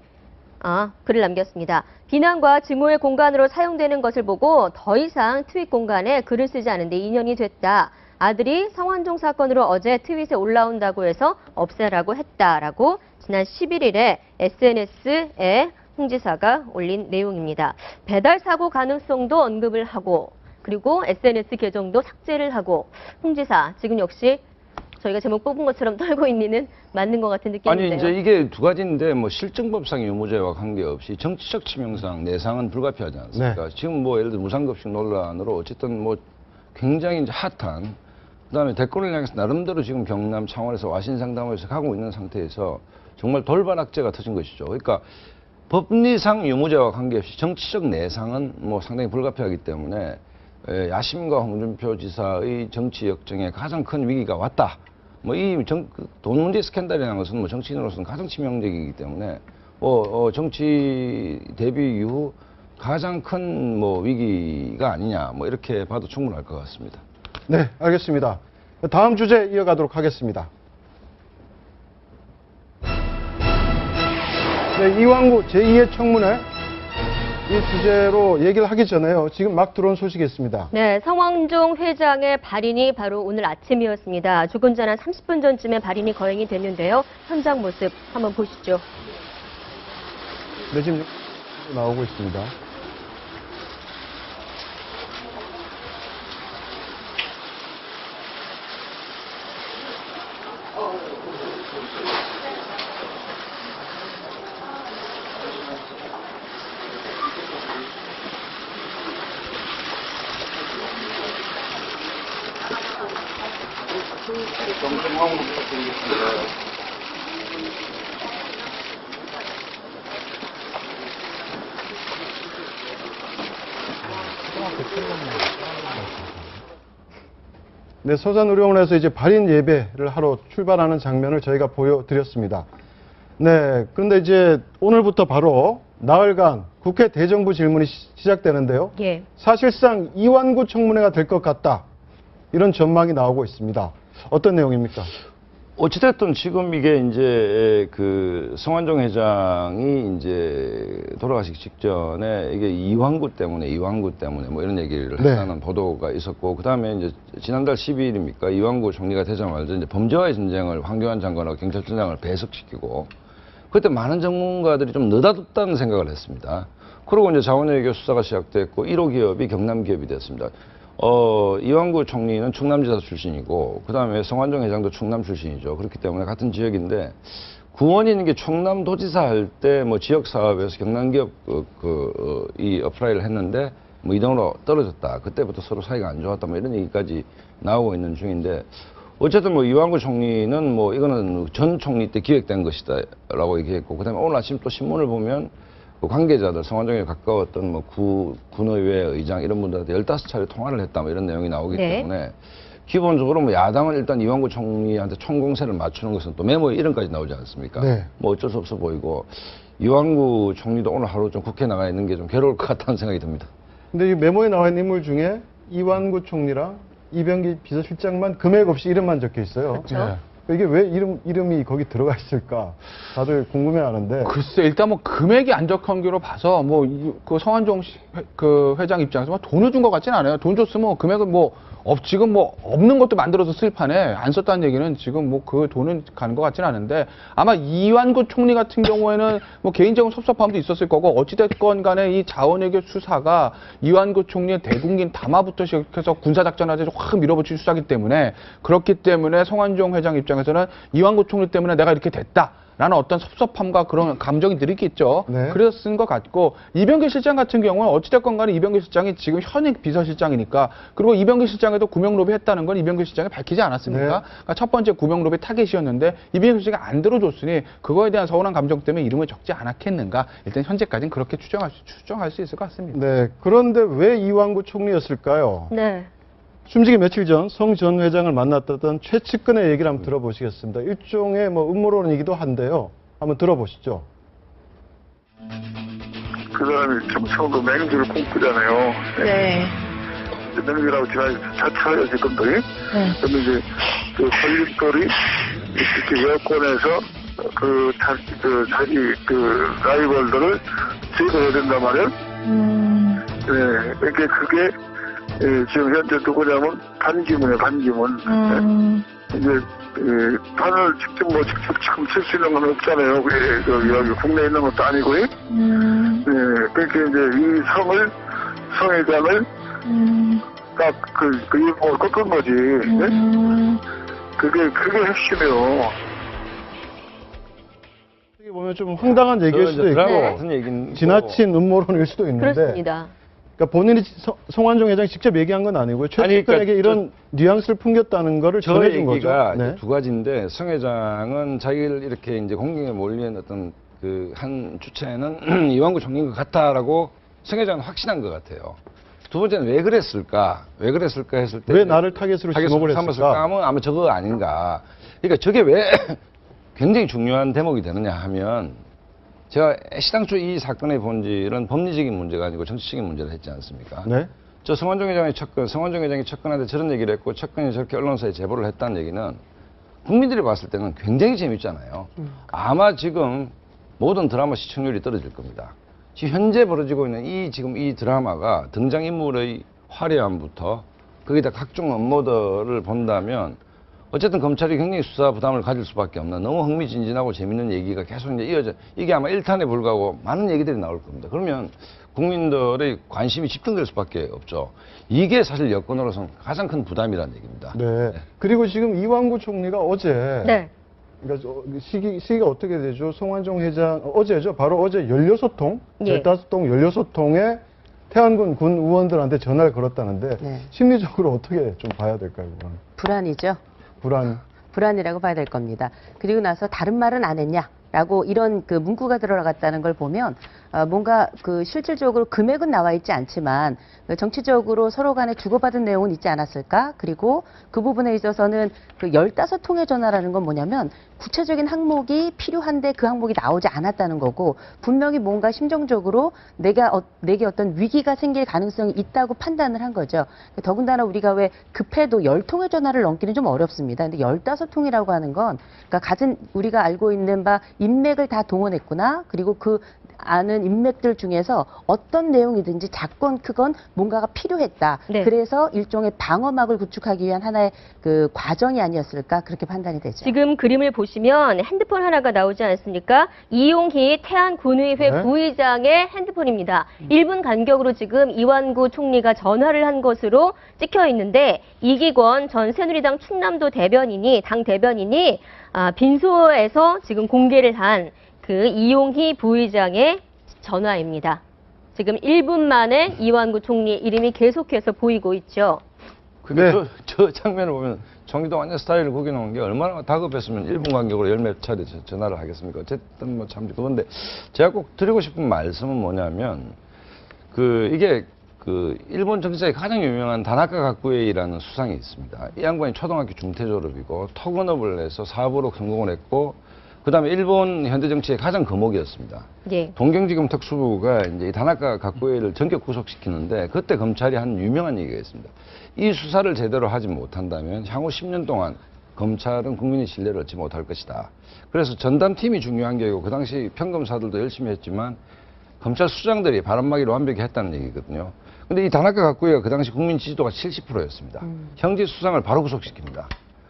글을 남겼습니다. 비난과 증오의 공간으로 사용되는 것을 보고 더 이상 트윗 공간에 글을 쓰지 않은 데 2년이 됐다. 아들이 성완종 사건으로 어제 트윗에 올라온다고 해서 없애라고 했다라고 지난 11일에 SNS에 홍 지사가 올린 내용입니다. 배달 사고 가능성도 언급을 하고 그리고 SNS 계정도 삭제를 하고 홍 지사 지금 역시 저희가 제목 뽑은 것처럼 떨고 있는 맞는 것 같은 느낌인데요. 아니 이제 이게 두 가지인데 뭐 실정법상 유무죄와 관계없이 정치적 치명상 내상은 불가피하지 않습니까? 네. 지금 뭐 예를 들어 무상급식 논란으로 어쨌든 뭐 굉장히 이제 핫한 그다음에 대권을 향해서 나름대로 지금 경남 창원에서 와신상담에서 가고 있는 상태에서 정말 돌발악재가 터진 것이죠. 그러니까 법리상 유무죄와 관계없이 정치적 내상은 뭐 상당히 불가피하기 때문에 야심과 홍준표 지사의 정치 역정에 가장 큰 위기가 왔다. 뭐 이 돈 문제 스캔들이라는 것은 뭐 정치인으로서는 가장 치명적이기 때문에 정치 데뷔 이후 가장 큰 뭐 위기가 아니냐 뭐 이렇게 봐도 충분할 것 같습니다. 네, 알겠습니다. 다음 주제 이어가도록 하겠습니다. 네, 이완구 제2의 청문회 이 주제로 얘기를 하기 전에요. 지금 막 들어온 소식이 있습니다. 네, 성완종 회장의 발인이 바로 오늘 아침이었습니다. 조금 전 한 30분 전쯤에 발인이 거행이 됐는데요. 현장 모습 한번 보시죠. 네, 지금 나오고 있습니다. 네, 서산의료원에서 이제 발인 예배를 하러 출발하는 장면을 저희가 보여드렸습니다. 네, 그런데 이제 오늘부터 바로 나흘간 국회 대정부 질문이 시작되는데요. 예. 사실상 이완구 청문회가 될 것 같다. 이런 전망이 나오고 있습니다. 어떤 내용입니까? 어찌됐든 지금 이게 이제 그 성완종 회장이 이제 돌아가시기 직전에 이게 이완구 때문에 뭐 이런 얘기를 네. 했다는 보도가 있었고, 그 다음에 이제 지난달 12일입니까? 이완구 총리가 되자마자 이제 범죄와의 전쟁을 황교안 장관하고 경찰청장을 배석시키고, 그때 많은 전문가들이 좀 느닷없다는 생각을 했습니다. 그리고 이제 자원외교 수사가 시작됐고 1호 기업이 경남 기업이 됐습니다. 이완구 총리는 충남지사 출신이고, 그 다음에 성완종 회장도 충남 출신이죠. 그렇기 때문에 같은 지역인데, 구원인 게 충남도지사 할 때 뭐 지역사업에서 경남기업 이 어플라이를 했는데, 뭐 이동으로 떨어졌다. 그때부터 서로 사이가 안 좋았다. 뭐 이런 얘기까지 나오고 있는 중인데, 어쨌든 뭐 이완구 총리는 뭐 이거는 전 총리 때 기획된 것이다. 라고 얘기했고, 그 다음에 오늘 아침 또 신문을 보면, 그 관계자들, 성완종에 가까웠던 뭐 군의회 의장 이런 분들한테 15차례 통화를 했다 뭐 이런 내용이 나오기 네. 때문에 기본적으로 뭐 야당은 일단 이완구 총리한테 총공세를 맞추는 것은 또 메모에 이름까지 나오지 않습니까? 네. 뭐 어쩔 수 없어 보이고, 이완구 총리도 오늘 하루 좀 국회에 나가 있는 게 좀 괴로울 것 같다는 생각이 듭니다. 근데 이 메모에 나와 있는 인물 중에 이완구 총리랑 이병기 비서실장만 금액 없이 이름만 적혀 있어요. 그렇죠. 이게 왜 이름이 거기 들어가 있을까? 다들 궁금해하는데. 글쎄, 일단 뭐 금액이 안 적힌 게로 봐서 뭐 그 성완종 그 회장 입장에서 뭐 돈을 준 것 같지는 않아요. 돈 줬으면 금액은 뭐 지금 뭐 없는 것도 만들어서 쓸 판에 안 썼다는 얘기는 지금 뭐 그 돈은 가는 것 같지는 않은데 아마 이완구 총리 같은 경우에는 뭐 개인적인 섭섭함도 있었을 거고 어찌됐건 간에 이 자원외교 수사가 이완구 총리의 대국민 담화부터 시작해서 군사작전까지 확 밀어붙일 수사기 때문에 그렇기 때문에 성완종 회장 입장에서는 이완구 총리 때문에 내가 이렇게 됐다. 라는 어떤 섭섭함과 그런 감정이 들있겠죠. 네. 그래서 쓴 것 같고 이병규 실장 같은 경우는 어찌됐건 간에 이병규 실장이 지금 현직 비서실장이니까 그리고 이병규 실장에도 구명 로비했다는 건 이병규 실장이 밝히지 않았습니까? 네. 그러니까 첫 번째 구명 로비 타겟이었는데 이병규 실장이 안 들어줬으니 그거에 대한 서운한 감정 때문에 이름을 적지 않았겠는가? 일단 현재까지는 그렇게 추정할 수 있을 것 같습니다. 네. 그런데 왜 이완구 총리였을까요? 네. 숨지기 며칠 전 성 전 회장을 만났던 최측근의 얘기를 한번 들어보시겠습니다. 일종의 뭐 음모론이기도 한데요. 한번 들어보시죠. 그 사람이 정청도 맹주를 꿈꾸잖아요. 네. 맹주라고 지난해 차차요 지금도. 네. 근데 이제 그 권력들이 이렇게 여권에서 자기 라이벌들을 제거해야 된단 말이에요. 네. 그러니까 그게 지금 현재 누구냐면 반기문이에요, 반기문. 이제 판을 직접 지금 칠 수 있는 건 없잖아요. 여기 국내에 있는 것도 아니고. 네, 그러니까 이제 이 성회장을 딱 그 일본을 꺾은 거지. 네? 그게 핵심이에요. 어떻게 보면 좀 황당한 얘기일 수도 있고 같은 얘기는 지나친 음모론일 수도 있는데 그렇습니다. 그러니까 본인이 성완종 회장이 직접 얘기한 건 아니고요. 최측근에게 그러니까 이런 뉘앙스를 풍겼다는 거를 저 전해준 얘기가 거죠. 네. 두 가지인데 성 회장은 자기를 이렇게 이제 공경에 몰리는 어떤 그 한 주체는 이완구 총리인 것 같다라고 성 회장은 확신한 것 같아요. 두 번째는 왜 그랬을까 했을 때 왜 나를 타겟으로 지목을 했을까? 하면 아마 저거 아닌가. 그러니까 저게 왜 굉장히 중요한 대목이 되느냐 하면 제가 시당초 이 사건의 본질은 법리적인 문제가 아니고 정치적인 문제를 했지 않습니까? 네. 저 성완종 회장이 측근한테 저런 얘기를 했고 측근이 저렇게 언론사에 제보를 했다는 얘기는 국민들이 봤을 때는 굉장히 재밌잖아요. 아마 지금 모든 드라마 시청률이 떨어질 겁니다. 지금 현재 벌어지고 있는 이 드라마가 등장인물의 화려함부터 거기다 각종 업무들을 본다면 어쨌든 검찰이 굉장히 수사 부담을 가질 수밖에 없는 너무 흥미진진하고 재밌는 얘기가 계속 이제 이어져 이게 아마 1탄에 불과하고 많은 얘기들이 나올 겁니다. 그러면 국민들의 관심이 집중될 수밖에 없죠. 이게 사실 여권으로서는 가장 큰 부담이라는 얘기입니다. 네. 그리고 지금 이완구 총리가 어제 네. 그러니까 시기가 어떻게 되죠? 성완종 회장 어제죠. 바로 어제 16통, 예. 15통, 16통에 태안군 군 의원들한테 전화를 걸었다는데 네. 심리적으로 어떻게 좀 봐야 될까요? 그건? 불안이죠. 불안이라고 봐야 될 겁니다. 그리고 나서 다른 말은 안 했냐라고 이런 그 문구가 들어갔다는 걸 보면 뭔가 그 실질적으로 금액은 나와 있지 않지만 정치적으로 서로 간에 주고받은 내용은 있지 않았을까? 그리고 그 부분에 있어서는 그 15통의 전화라는 건 뭐냐면 구체적인 항목이 필요한데 그 항목이 나오지 않았다는 거고 분명히 뭔가 심정적으로 내게 어떤 위기가 생길 가능성이 있다고 판단을 한 거죠. 더군다나 우리가 왜 급해도 10통의 전화를 넘기는 좀 어렵습니다. 근데 15통이라고 하는 건 그러니까 우리가 알고 있는 바 인맥을 다 동원했구나. 그리고 그 아는 인맥들 중에서 어떤 내용이든지 작건 크건 뭔가가 필요했다. 네. 그래서 일종의 방어막을 구축하기 위한 하나의 그 과정이 아니었을까 그렇게 판단이 되죠. 지금 그림을 보시면 핸드폰 하나가 나오지 않습니까? 이용희 태안군의회 네. 부의장의 핸드폰입니다. 1분 간격으로 지금 이완구 총리가 전화를 한 것으로 찍혀 있는데 이기권 전 새누리당 충남도 당 대변인이 빈소에서 지금 공개를 한 그 이용희 부의장의 전화입니다. 지금 1분 만에 이완구 총리 이름이 계속해서 보이고 있죠. 근데 저 장면을 보면 정의도 완전 스타일을 구겨놓은 게 얼마나 다급했으면 1분 간격으로 열 몇 차례 전화를 하겠습니까? 어쨌든 뭐 참 그런데 제가 꼭 드리고 싶은 말씀은 뭐냐면 이게 일본 정치사에 가장 유명한 다나카 가쿠에이라는 수상이 있습니다. 이 양반이 초등학교 중퇴 졸업이고 토건업을 해서 사업으로 성공을 했고 그다음에 일본 현대 정치의 가장 거목이었습니다. 예. 동경지검 특수부가 이제 이 다나카 가쿠에이를 전격 구속시키는데 그때 검찰이 한 유명한 얘기가 있습니다. 이 수사를 제대로 하지 못한다면 향후 10년 동안 검찰은 국민의 신뢰를 얻지 못할 것이다. 그래서 전담팀이 중요한 게 아니고 그 당시 평검사들도 열심히 했지만 검찰 수장들이 바람막이를 완벽히 했다는 얘기거든요. 근데 이 다나카 가쿠이가 그 당시 국민 지지도가 70%였습니다. 형제 수상을 바로 구속시킵니다.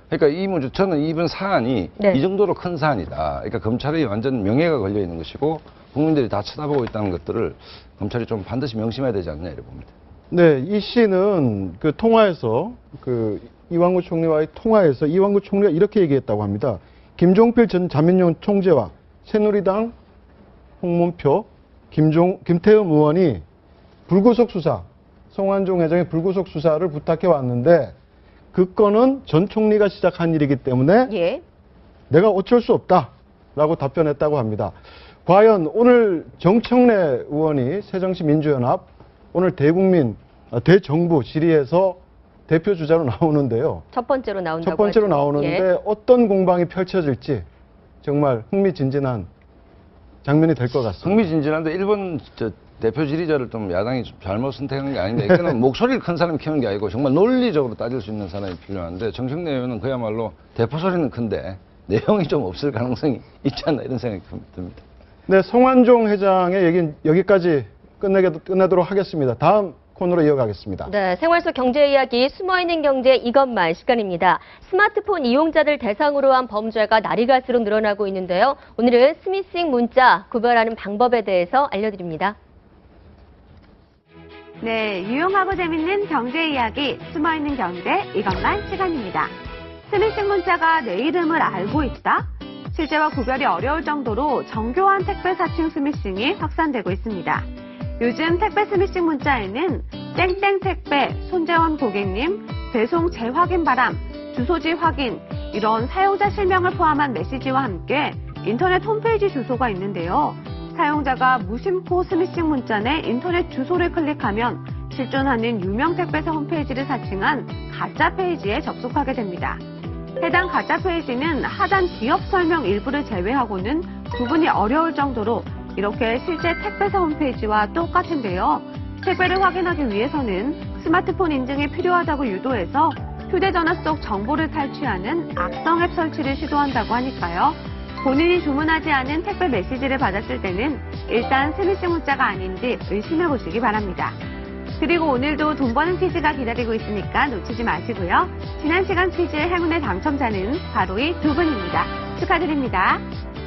그러니까 이 문제, 저는 이번 사안이 네. 이 정도로 큰 사안이다. 그러니까 검찰이 완전 명예가 걸려 있는 것이고 국민들이 다 쳐다보고 있다는 것들을 검찰이 좀 반드시 명심해야 되지 않냐 이렇게 봅니다. 네, 이 씨는 그 통화에서 그 이완구 총리와의 통화에서 이완구 총리가 이렇게 얘기했다고 합니다. 김종필 전 자민련 총재와 새누리당 홍문표, 김태흠 의원이 불구속 수사, 성완종 회장의 불구속 수사를 부탁해 왔는데 그 건은 전 총리가 시작한 일이기 때문에 예. 내가 어쩔 수 없다라고 답변했다고 합니다. 과연 오늘 정청래 의원이 새정치민주연합 오늘 대정부 질의에서 대표 주자로 나오는데요. 첫 번째로 나온다고 첫 번째로 하죠. 나오는데 예. 어떤 공방이 펼쳐질지 정말 흥미진진한 장면이 될 것 같습니다. 흥미진진한데 일본 대표 지리자를 좀 야당이 좀 잘못 선택한 게 아닌데 이거는 목소리를 큰 사람이 키우는 게 아니고 정말 논리적으로 따질 수 있는 사람이 필요한데 정청래 의원은 그야말로 대포 소리는 큰데 내용이 좀 없을 가능성이 있지 않나 이런 생각이 듭니다. 네, 성완종 회장의 얘기는 여기까지 끝내도록 하겠습니다. 다음 코너로 이어가겠습니다. 네, 생활 속 경제 이야기 숨어있는 경제 이것만 시간입니다. 스마트폰 이용자들 대상으로 한 범죄가 날이 갈수록 늘어나고 있는데요. 오늘은 스미싱 문자 구별하는 방법에 대해서 알려드립니다. 네, 유용하고 재밌는 경제 이야기 숨어있는 경제 이것만 시간입니다. 스미싱 문자가 내 이름을 알고 있다? 실제와 구별이 어려울 정도로 정교한 택배 사칭 스미싱이 확산되고 있습니다. 요즘 택배 스미싱 문자에는 땡땡 택배, 손재원 고객님, 배송 재확인 바람, 주소지 확인 이런 사용자 실명을 포함한 메시지와 함께 인터넷 홈페이지 주소가 있는데요. 사용자가 무심코 스미싱 문자 내 인터넷 주소를 클릭하면 실존하는 유명 택배사 홈페이지를 사칭한 가짜 페이지에 접속하게 됩니다. 해당 가짜 페이지는 하단 기업 설명 일부를 제외하고는 구분이 어려울 정도로 이렇게 실제 택배사 홈페이지와 똑같은데요. 택배를 확인하기 위해서는 스마트폰 인증이 필요하다고 유도해서 휴대전화 속 정보를 탈취하는 악성 앱 설치를 시도한다고 하니까요. 본인이 주문하지 않은 택배 메시지를 받았을 때는 일단 스미싱 문자가 아닌지 의심해 보시기 바랍니다. 그리고 오늘도 돈 버는 퀴즈가 기다리고 있으니까 놓치지 마시고요. 지난 시간 퀴즈의 행운의 당첨자는 바로 이 두 분입니다. 축하드립니다.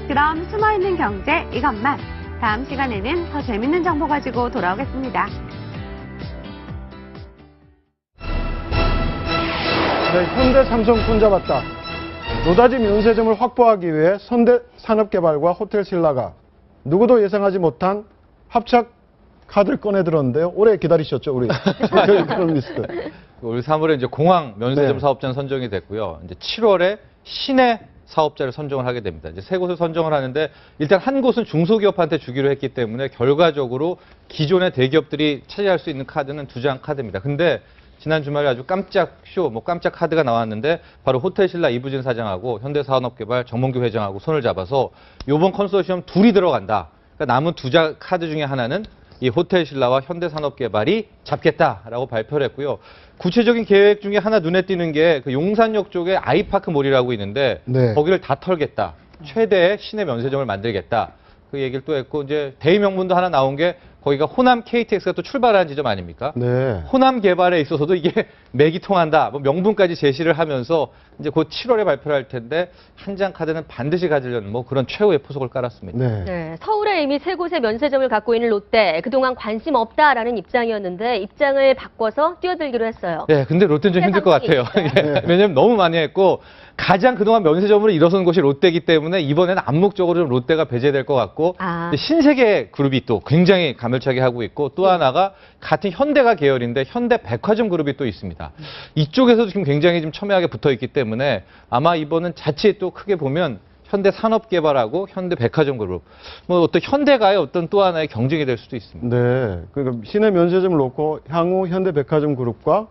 그럼 숨어있는 경제 이것만 다음 시간에는 더 재밌는 정보 가지고 돌아오겠습니다. 네, 현대 삼성 손잡았다. 노다지 면세점을 확보하기 위해 현대산업개발과 호텔신라가 누구도 예상하지 못한 합작 카드를 꺼내 들었는데요. 오래 기다리셨죠, 우리 이코노미스트. 올 3월에 이제 공항 면세점 네. 사업자는 선정이 됐고요. 이제 7월에 시내 사업자를 선정을 하게 됩니다. 이제 세 곳을 선정을 하는데 일단 한 곳은 중소기업한테 주기로 했기 때문에 결과적으로 기존의 대기업들이 차지할 수 있는 카드는 2장 카드입니다. 근데 지난 주말에 아주 깜짝 깜짝 카드가 나왔는데 바로 호텔신라 이부진 사장하고 현대산업개발 정몽규 회장하고 손을 잡아서 이번 컨소시엄 둘이 들어간다. 그러니까 남은 2장 카드 중에 하나는 이 호텔신라와 현대산업개발이 잡겠다라고 발표를 했고요. 구체적인 계획 중에 하나 눈에 띄는 게 그 용산역 쪽에 아이파크몰이라고 있는데 네. 거기를 다 털겠다. 최대의 시내 면세점을 만들겠다. 그 얘기를 또 했고 이제 대의 명분도 하나 나온 게 거기가 호남 KTX가 또 출발한 지점 아닙니까? 네. 호남 개발에 있어서도 이게 맥이 통한다. 뭐 명분까지 제시를 하면서 이제 곧 7월에 발표를 할 텐데 한 장 카드는 반드시 가지려는 뭐 그런 최후의 포석을 깔았습니다. 네. 네, 서울에 이미 3곳의 면세점을 갖고 있는 롯데 그동안 관심 없다라는 입장이었는데 입장을 바꿔서 뛰어들기로 했어요. 네, 근데 롯데는 좀 힘들 것 같아요. 예, 왜냐면 너무 많이 했고 가장 그동안 면세점으로 일어선 곳이 롯데이기 때문에 이번에는 암묵적으로 좀 롯데가 배제될 것 같고 신세계 그룹이 또 굉장히 가물차게 하고 있고 또 하나가 같은 현대가 계열인데 현대백화점 그룹이 또 있습니다. 이쪽에서도 지금 굉장히 좀 첨예하게 붙어 있기 때문에 아마 이번은 자칫 또 크게 보면 현대산업개발하고 현대백화점 그룹, 뭐 어떤 현대가의 어떤 또 하나의 경쟁이 될 수도 있습니다. 네. 그러니까 시내 면세점을 놓고 향후 현대백화점 그룹과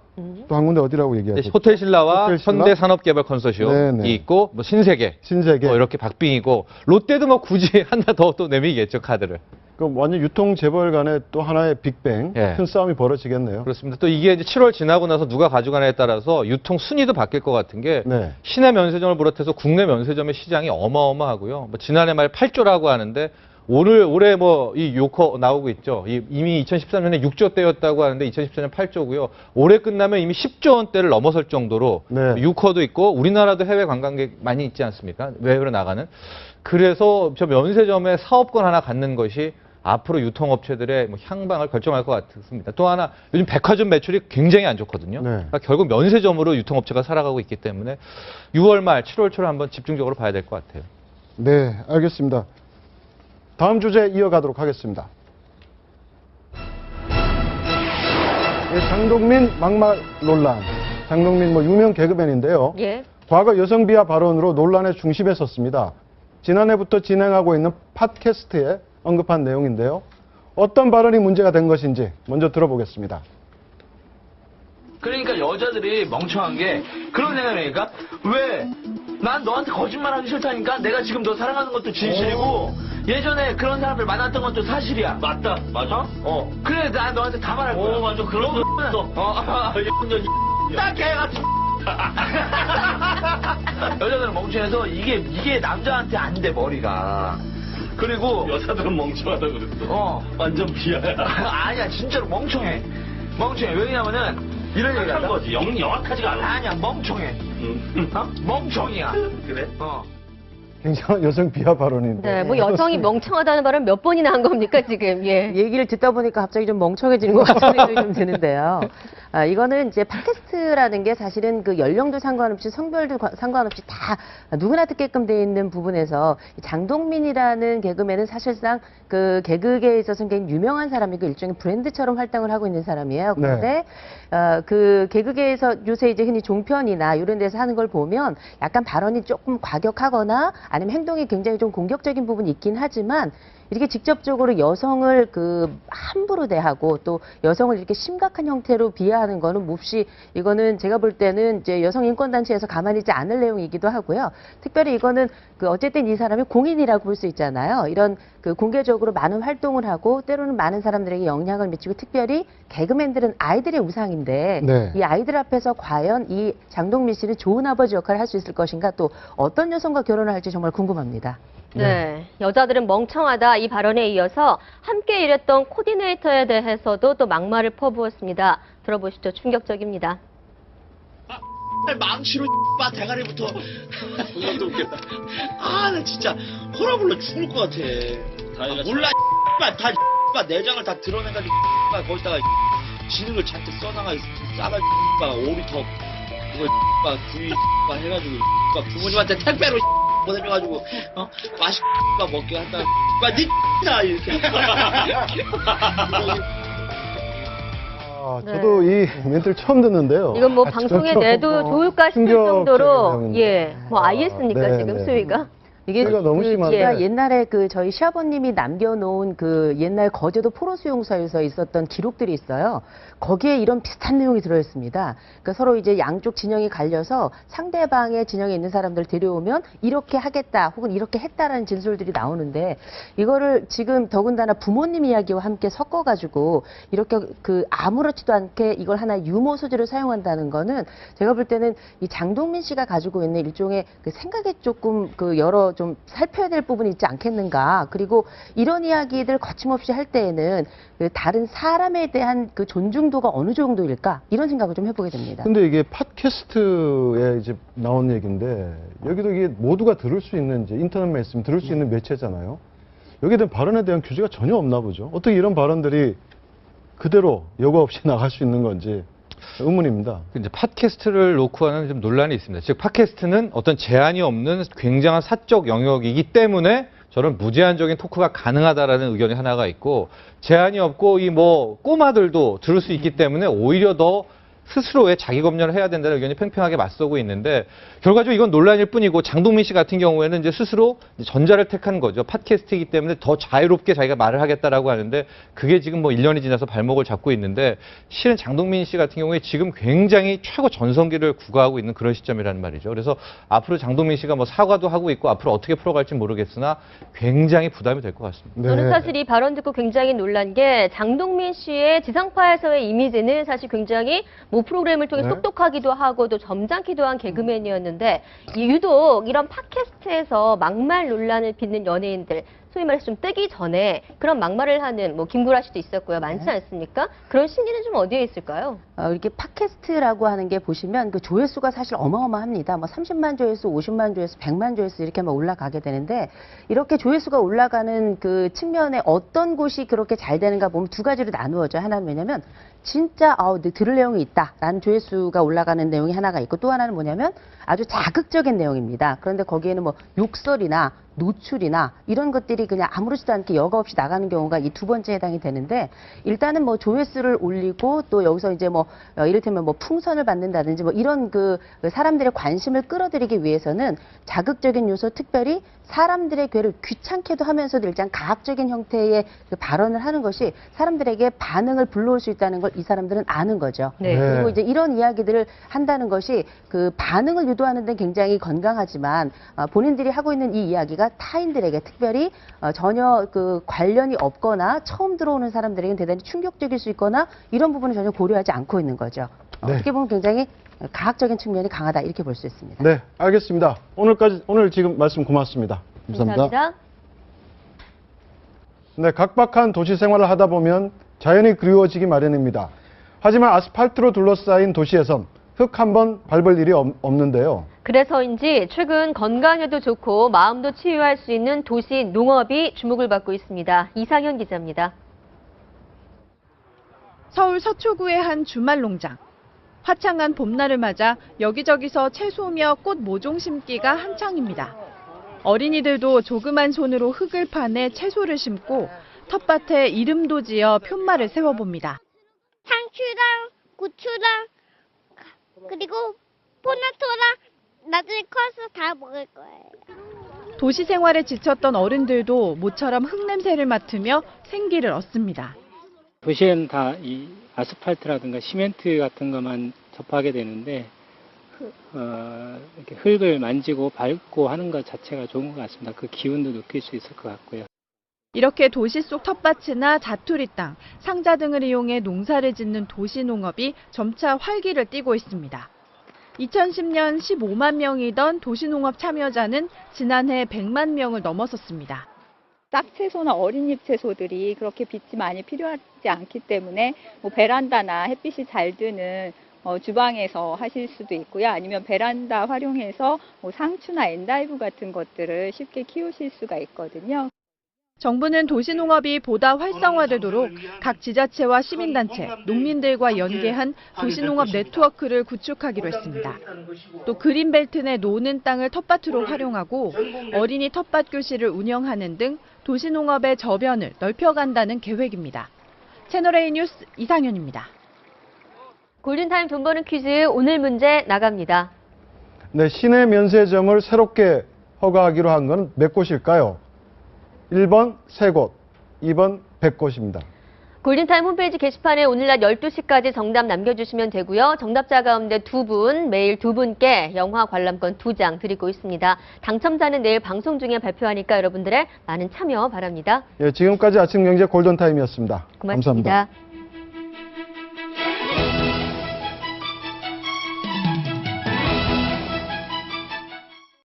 또 한 군데 어디라고 얘기하죠? 호텔신라와 호텔신라? 현대산업개발 컨소시엄이 네네. 있고 뭐 신세계, 이렇게 박빙이고 롯데도 뭐 굳이 하나 더 또 내밀겠죠 카드를. 그럼 완전 유통 재벌 간에 또 하나의 빅뱅, 큰 싸움이 벌어지겠네요. 그렇습니다. 또 이게 이제 7월 지나고 나서 누가 가져가냐에 따라서 유통 순위도 바뀔 것 같은 게 시내 면세점을 비롯해서 국내 면세점의 시장이 어마어마하고요. 뭐 지난해 말 8조라고 하는데 올해 뭐 이 요커 나오고 있죠. 이미 2013년에 6조 대였다고 하는데 2014년 8조고요. 올해 끝나면 이미 10조 원대를 넘어설 정도로 네. 유커도 있고 우리나라도 해외 관광객 많이 있지 않습니까? 해외로 나가는. 그래서 저 면세점에 사업권 하나 갖는 것이 앞으로 유통업체들의 뭐 향방을 결정할 것 같습니다. 또 하나 요즘 백화점 매출이 굉장히 안 좋거든요. 네. 그러니까 결국 면세점으로 유통업체가 살아가고 있기 때문에 6월 말 7월 초를 한번 집중적으로 봐야 될 것 같아요. 네, 알겠습니다. 다음 주제 이어가도록 하겠습니다. 장동민 막말 논란. 장동민 뭐 유명 개그맨인데요. 예. 과거 여성 비하 발언으로 논란의 중심에 섰습니다. 지난해부터 진행하고 있는 팟캐스트에 언급한 내용인데요. 어떤 발언이 문제가 된 것인지 먼저 들어보겠습니다. 그러니까 여자들이 멍청한 게 그런 생각이니까 왜 난 너한테 거짓말하기 싫다니까 내가 지금 너 사랑하는 것도 진실이고 예전에 그런 사람들 만났던 것도 사실이야. 맞다. 맞아? 그래 난 너한테 다 말할 거야. 맞아. 그런 거 있어. 딱 개같은 여자들은 멍청해서 이게 남자한테 안 돼 머리가. 그리고 여자들은 멍청하다 그랬어. 완전 비하야. 아니야 진짜로 멍청해. 왜냐면은 이런 얘기 한 거지. 영악하지가 않아. 아니야 멍청해. 멍청이야. 그래? 굉장한 여성 비하 발언인데. 네, 뭐 여성이 멍청하다는 발언 몇 번이나 한 겁니까 지금? 예. 얘기를 듣다 보니까 갑자기 좀 멍청해지는 것 같은 생각이 좀 드는데요. 이거는 이제 팟캐스트라는 게 사실은 그 연령도 상관없이 성별도 상관없이 다 누구나 듣게끔 돼 있는 부분에서 장동민이라는 개그맨은 사실상 그 개그계에 있어서 굉장히 유명한 사람이고 일종의 브랜드처럼 활동을 하고 있는 사람이에요. 그런데 그 개그계에서 요새 이제 흔히 종편이나 이런 데서 하는 걸 보면 약간 발언이 조금 과격하거나 아니면 행동이 굉장히 좀 공격적인 부분이 있긴 하지만 이렇게 직접적으로 여성을 그 함부로 대하고 또 여성을 이렇게 심각한 형태로 비하하는 거는 몹시 이거는 제가 볼 때는 이제 여성 인권 단체에서 가만히 있지 않을 내용이기도 하고요. 특별히 이거는 그 어쨌든 이 사람이 공인이라고 볼 수 있잖아요. 이런 그 공개적으로 많은 활동을 하고 때로는 많은 사람들에게 영향을 미치고 특별히 개그맨들은 아이들의 우상인데 네. 이 아이들 앞에서 과연 이 장동민 씨는 좋은 아버지 역할을 할 수 있을 것인가 또 어떤 여성과 결혼을 할지 정말 궁금합니다. 네. 여자들은 멍청하다 이 발언에 이어서 함께 일했던 코디네이터에 대해서도 또 막말을 퍼부었습니다. 들어보시죠. 충격적입니다. 망치로 대가리부터 이것도 웃겠다. 나 진짜 호러불러 죽을 것 같아. 몰라 다 내장을 다 드러내가지고 거기다가 지능을 잔뜩 써나가 싸가 오리톱 이거 구이 해가지고 부모님한테 택배로 보내줘가지고 맛있게 먹게 한다. 니 이렇게. 저도 이 멘트를 처음 듣는데요. 이건 뭐 방송에 내도 좋을까 싶을 정도로 뭐 IS입니까 지금 수위가? 이게 너무 심한데. 옛날에 그 저희 시아버님이 남겨놓은 그 옛날 거제도 포로 수용소에서 있었던 기록들이 있어요. 거기에 이런 비슷한 내용이 들어있습니다. 그러니까 서로 이제 양쪽 진영이 갈려서 상대방의 진영에 있는 사람들을 데려오면 이렇게 하겠다 혹은 이렇게 했다라는 진술들이 나오는데 이거를 지금 더군다나 부모님 이야기와 함께 섞어가지고 이렇게 그 아무렇지도 않게 이걸 하나 유머 소재로 사용한다는 거는 제가 볼 때는 이 장동민 씨가 가지고 있는 일종의 그 생각에 조금 그 여러 좀 살펴야 될 부분이 있지 않겠는가. 그리고 이런 이야기들 거침없이 할 때에는 그 다른 사람에 대한 그 존중도가 어느 정도일까 이런 생각을 좀 해보게 됩니다. 근데 이게 팟캐스트에 이제 나온 얘기인데 여기도 이게 모두가 들을 수 있는 이제 인터넷만 있으면 들을 수 있는 매체잖아요. 여기에 대한 발언에 대한 규제가 전혀 없나 보죠. 어떻게 이런 발언들이 그대로 여과 없이 나갈 수 있는 건지 의문입니다. 이제 팟캐스트를 놓고 하는 좀 논란이 있습니다. 즉 팟캐스트는 어떤 제한이 없는 굉장한 사적 영역이기 때문에 저런 무제한적인 토크가 가능하다라는 의견이 하나가 있고 제한이 없고 이 뭐 꼬마들도 들을 수 있기 때문에 오히려 더 스스로의 자기 검열을 해야 된다는 의견이 팽팽하게 맞서고 있는데 결과적으로 이건 논란일 뿐이고 장동민 씨 같은 경우에는 이제 스스로 전자를 택한 거죠. 팟캐스트이기 때문에 더 자유롭게 자기가 말을 하겠다라고 하는데 그게 지금 뭐 1년이 지나서 발목을 잡고 있는데 실은 장동민 씨 같은 경우에 지금 굉장히 최고 전성기를 구가하고 있는 그런 시점이라는 말이죠. 그래서 앞으로 장동민 씨가 뭐 사과도 하고 있고 앞으로 어떻게 풀어갈지 모르겠으나 굉장히 부담이 될 것 같습니다. 저는 사실 이 발언 듣고 굉장히 놀란 게 장동민 씨의 지상파에서의 이미지는 사실 굉장히 뭐 프로그램을 통해 똑똑하기도 하고 또 점잖기도 한 개그맨이었는데 유독 이런 팟캐스트에서 막말 논란을 빚는 연예인들 소위 말해서 좀 뜨기 전에 그런 막말을 하는 뭐 김구라 씨도 있었고요. 많지 않습니까? 그런 심리는 좀 어디에 있을까요? 이렇게 팟캐스트라고 하는 게 보시면 그 조회수가 사실 어마어마합니다. 뭐 30만 조회수, 50만 조회수, 100만 조회수 이렇게 막 올라가게 되는데 이렇게 조회수가 올라가는 그 측면에 어떤 곳이 그렇게 잘 되는가 보면 두 가지로 나누어져. 하나는 왜냐면 진짜 들을 내용이 있다라는 조회수가 올라가는 내용이 하나가 있고 또 하나는 뭐냐면 아주 자극적인 내용입니다. 그런데 거기에는 뭐 욕설이나 노출이나 이런 것들이 그냥 아무렇지도 않게 여과 없이 나가는 경우가 이 두 번째에 해당이 되는데 일단은 뭐 조회수를 올리고 또 여기서 이제 뭐 이를테면 뭐 풍선을 받는다든지 뭐 이런 그 사람들의 관심을 끌어들이기 위해서는 자극적인 요소 특별히 사람들의 괴를 귀찮게도 하면서도 일단 가학적인 형태의 그 발언을 하는 것이 사람들에게 반응을 불러올 수 있다는 걸 이 사람들은 아는 거죠. 네. 그리고 이제 이런 이야기들을 한다는 것이 그 반응을 유도하는 데 굉장히 건강하지만 본인들이 하고 있는 이 이야기가 타인들에게 특별히 전혀 그 관련이 없거나 처음 들어오는 사람들에게는 대단히 충격적일 수 있거나 이런 부분을 전혀 고려하지 않고 있는 거죠. 네. 어떻게 보면 굉장히 가학적인 측면이 강하다 이렇게 볼 수 있습니다. 네, 알겠습니다. 오늘 지금 말씀 고맙습니다. 감사합니다. 네, 각박한 도시 생활을 하다 보면 자연이 그리워지기 마련입니다. 하지만 아스팔트로 둘러싸인 도시에선 흙 한 번 밟을 일이 없는데요. 그래서인지 최근 건강에도 좋고 마음도 치유할 수 있는 도시 농업이 주목을 받고 있습니다. 이상현 기자입니다. 서울 서초구의 한 주말 농장. 화창한 봄날을 맞아 여기저기서 채소며 꽃 모종 심기가 한창입니다. 어린이들도 조그만 손으로 흙을 파내 채소를 심고 텃밭에 이름도 지어 푯말을 세워봅니다. 상추랑 고추랑 그리고 포나토랑 나중에 커서 다 먹을 거예요. 도시 생활에 지쳤던 어른들도 모처럼 흙냄새를 맡으며 생기를 얻습니다. 도시에는 다 이 아스팔트라든가 시멘트 같은 것만 접하게 되는데 이렇게 흙을 만지고 밟고 하는 것 자체가 좋은 것 같습니다. 그 기운도 느낄 수 있을 것 같고요. 이렇게 도시 속 텃밭이나 자투리 땅, 상자 등을 이용해 농사를 짓는 도시 농업이 점차 활기를 띠고 있습니다. 2010년 15만 명이던 도시농업 참여자는 지난해 100만 명을 넘어섰습니다. 싹채소나 어린잎 채소들이 그렇게 빛이 많이 필요하지 않기 때문에 뭐 베란다나 햇빛이 잘 드는 주방에서 하실 수도 있고요. 아니면 베란다 활용해서 뭐 상추나 엔다이브 같은 것들을 쉽게 키우실 수가 있거든요. 정부는 도시농업이 보다 활성화되도록 각 지자체와 시민단체, 농민들과 연계한 도시농업 네트워크를 구축하기로 했습니다. 또 그린벨트 내 노는 땅을 텃밭으로 활용하고 어린이 텃밭 교실을 운영하는 등 도시농업의 저변을 넓혀간다는 계획입니다. 채널A 뉴스 이상현입니다. 골든타임 돈 버는 퀴즈 오늘 문제 나갑니다. 네, 시내 면세점을 새롭게 허가하기로 한 건 몇 곳일까요? 1번 3곳, 2번 100곳입니다. 골든타임 홈페이지 게시판에 오늘 낮 12시까지 정답 남겨주시면 되고요. 정답자 가운데 2분, 매일 2분께 영화 관람권 2장 드리고 있습니다. 당첨자는 내일 방송 중에 발표하니까 여러분들의 많은 참여 바랍니다. 예, 지금까지 아침 경제 골든타임이었습니다. 고맙습니다. 감사합니다.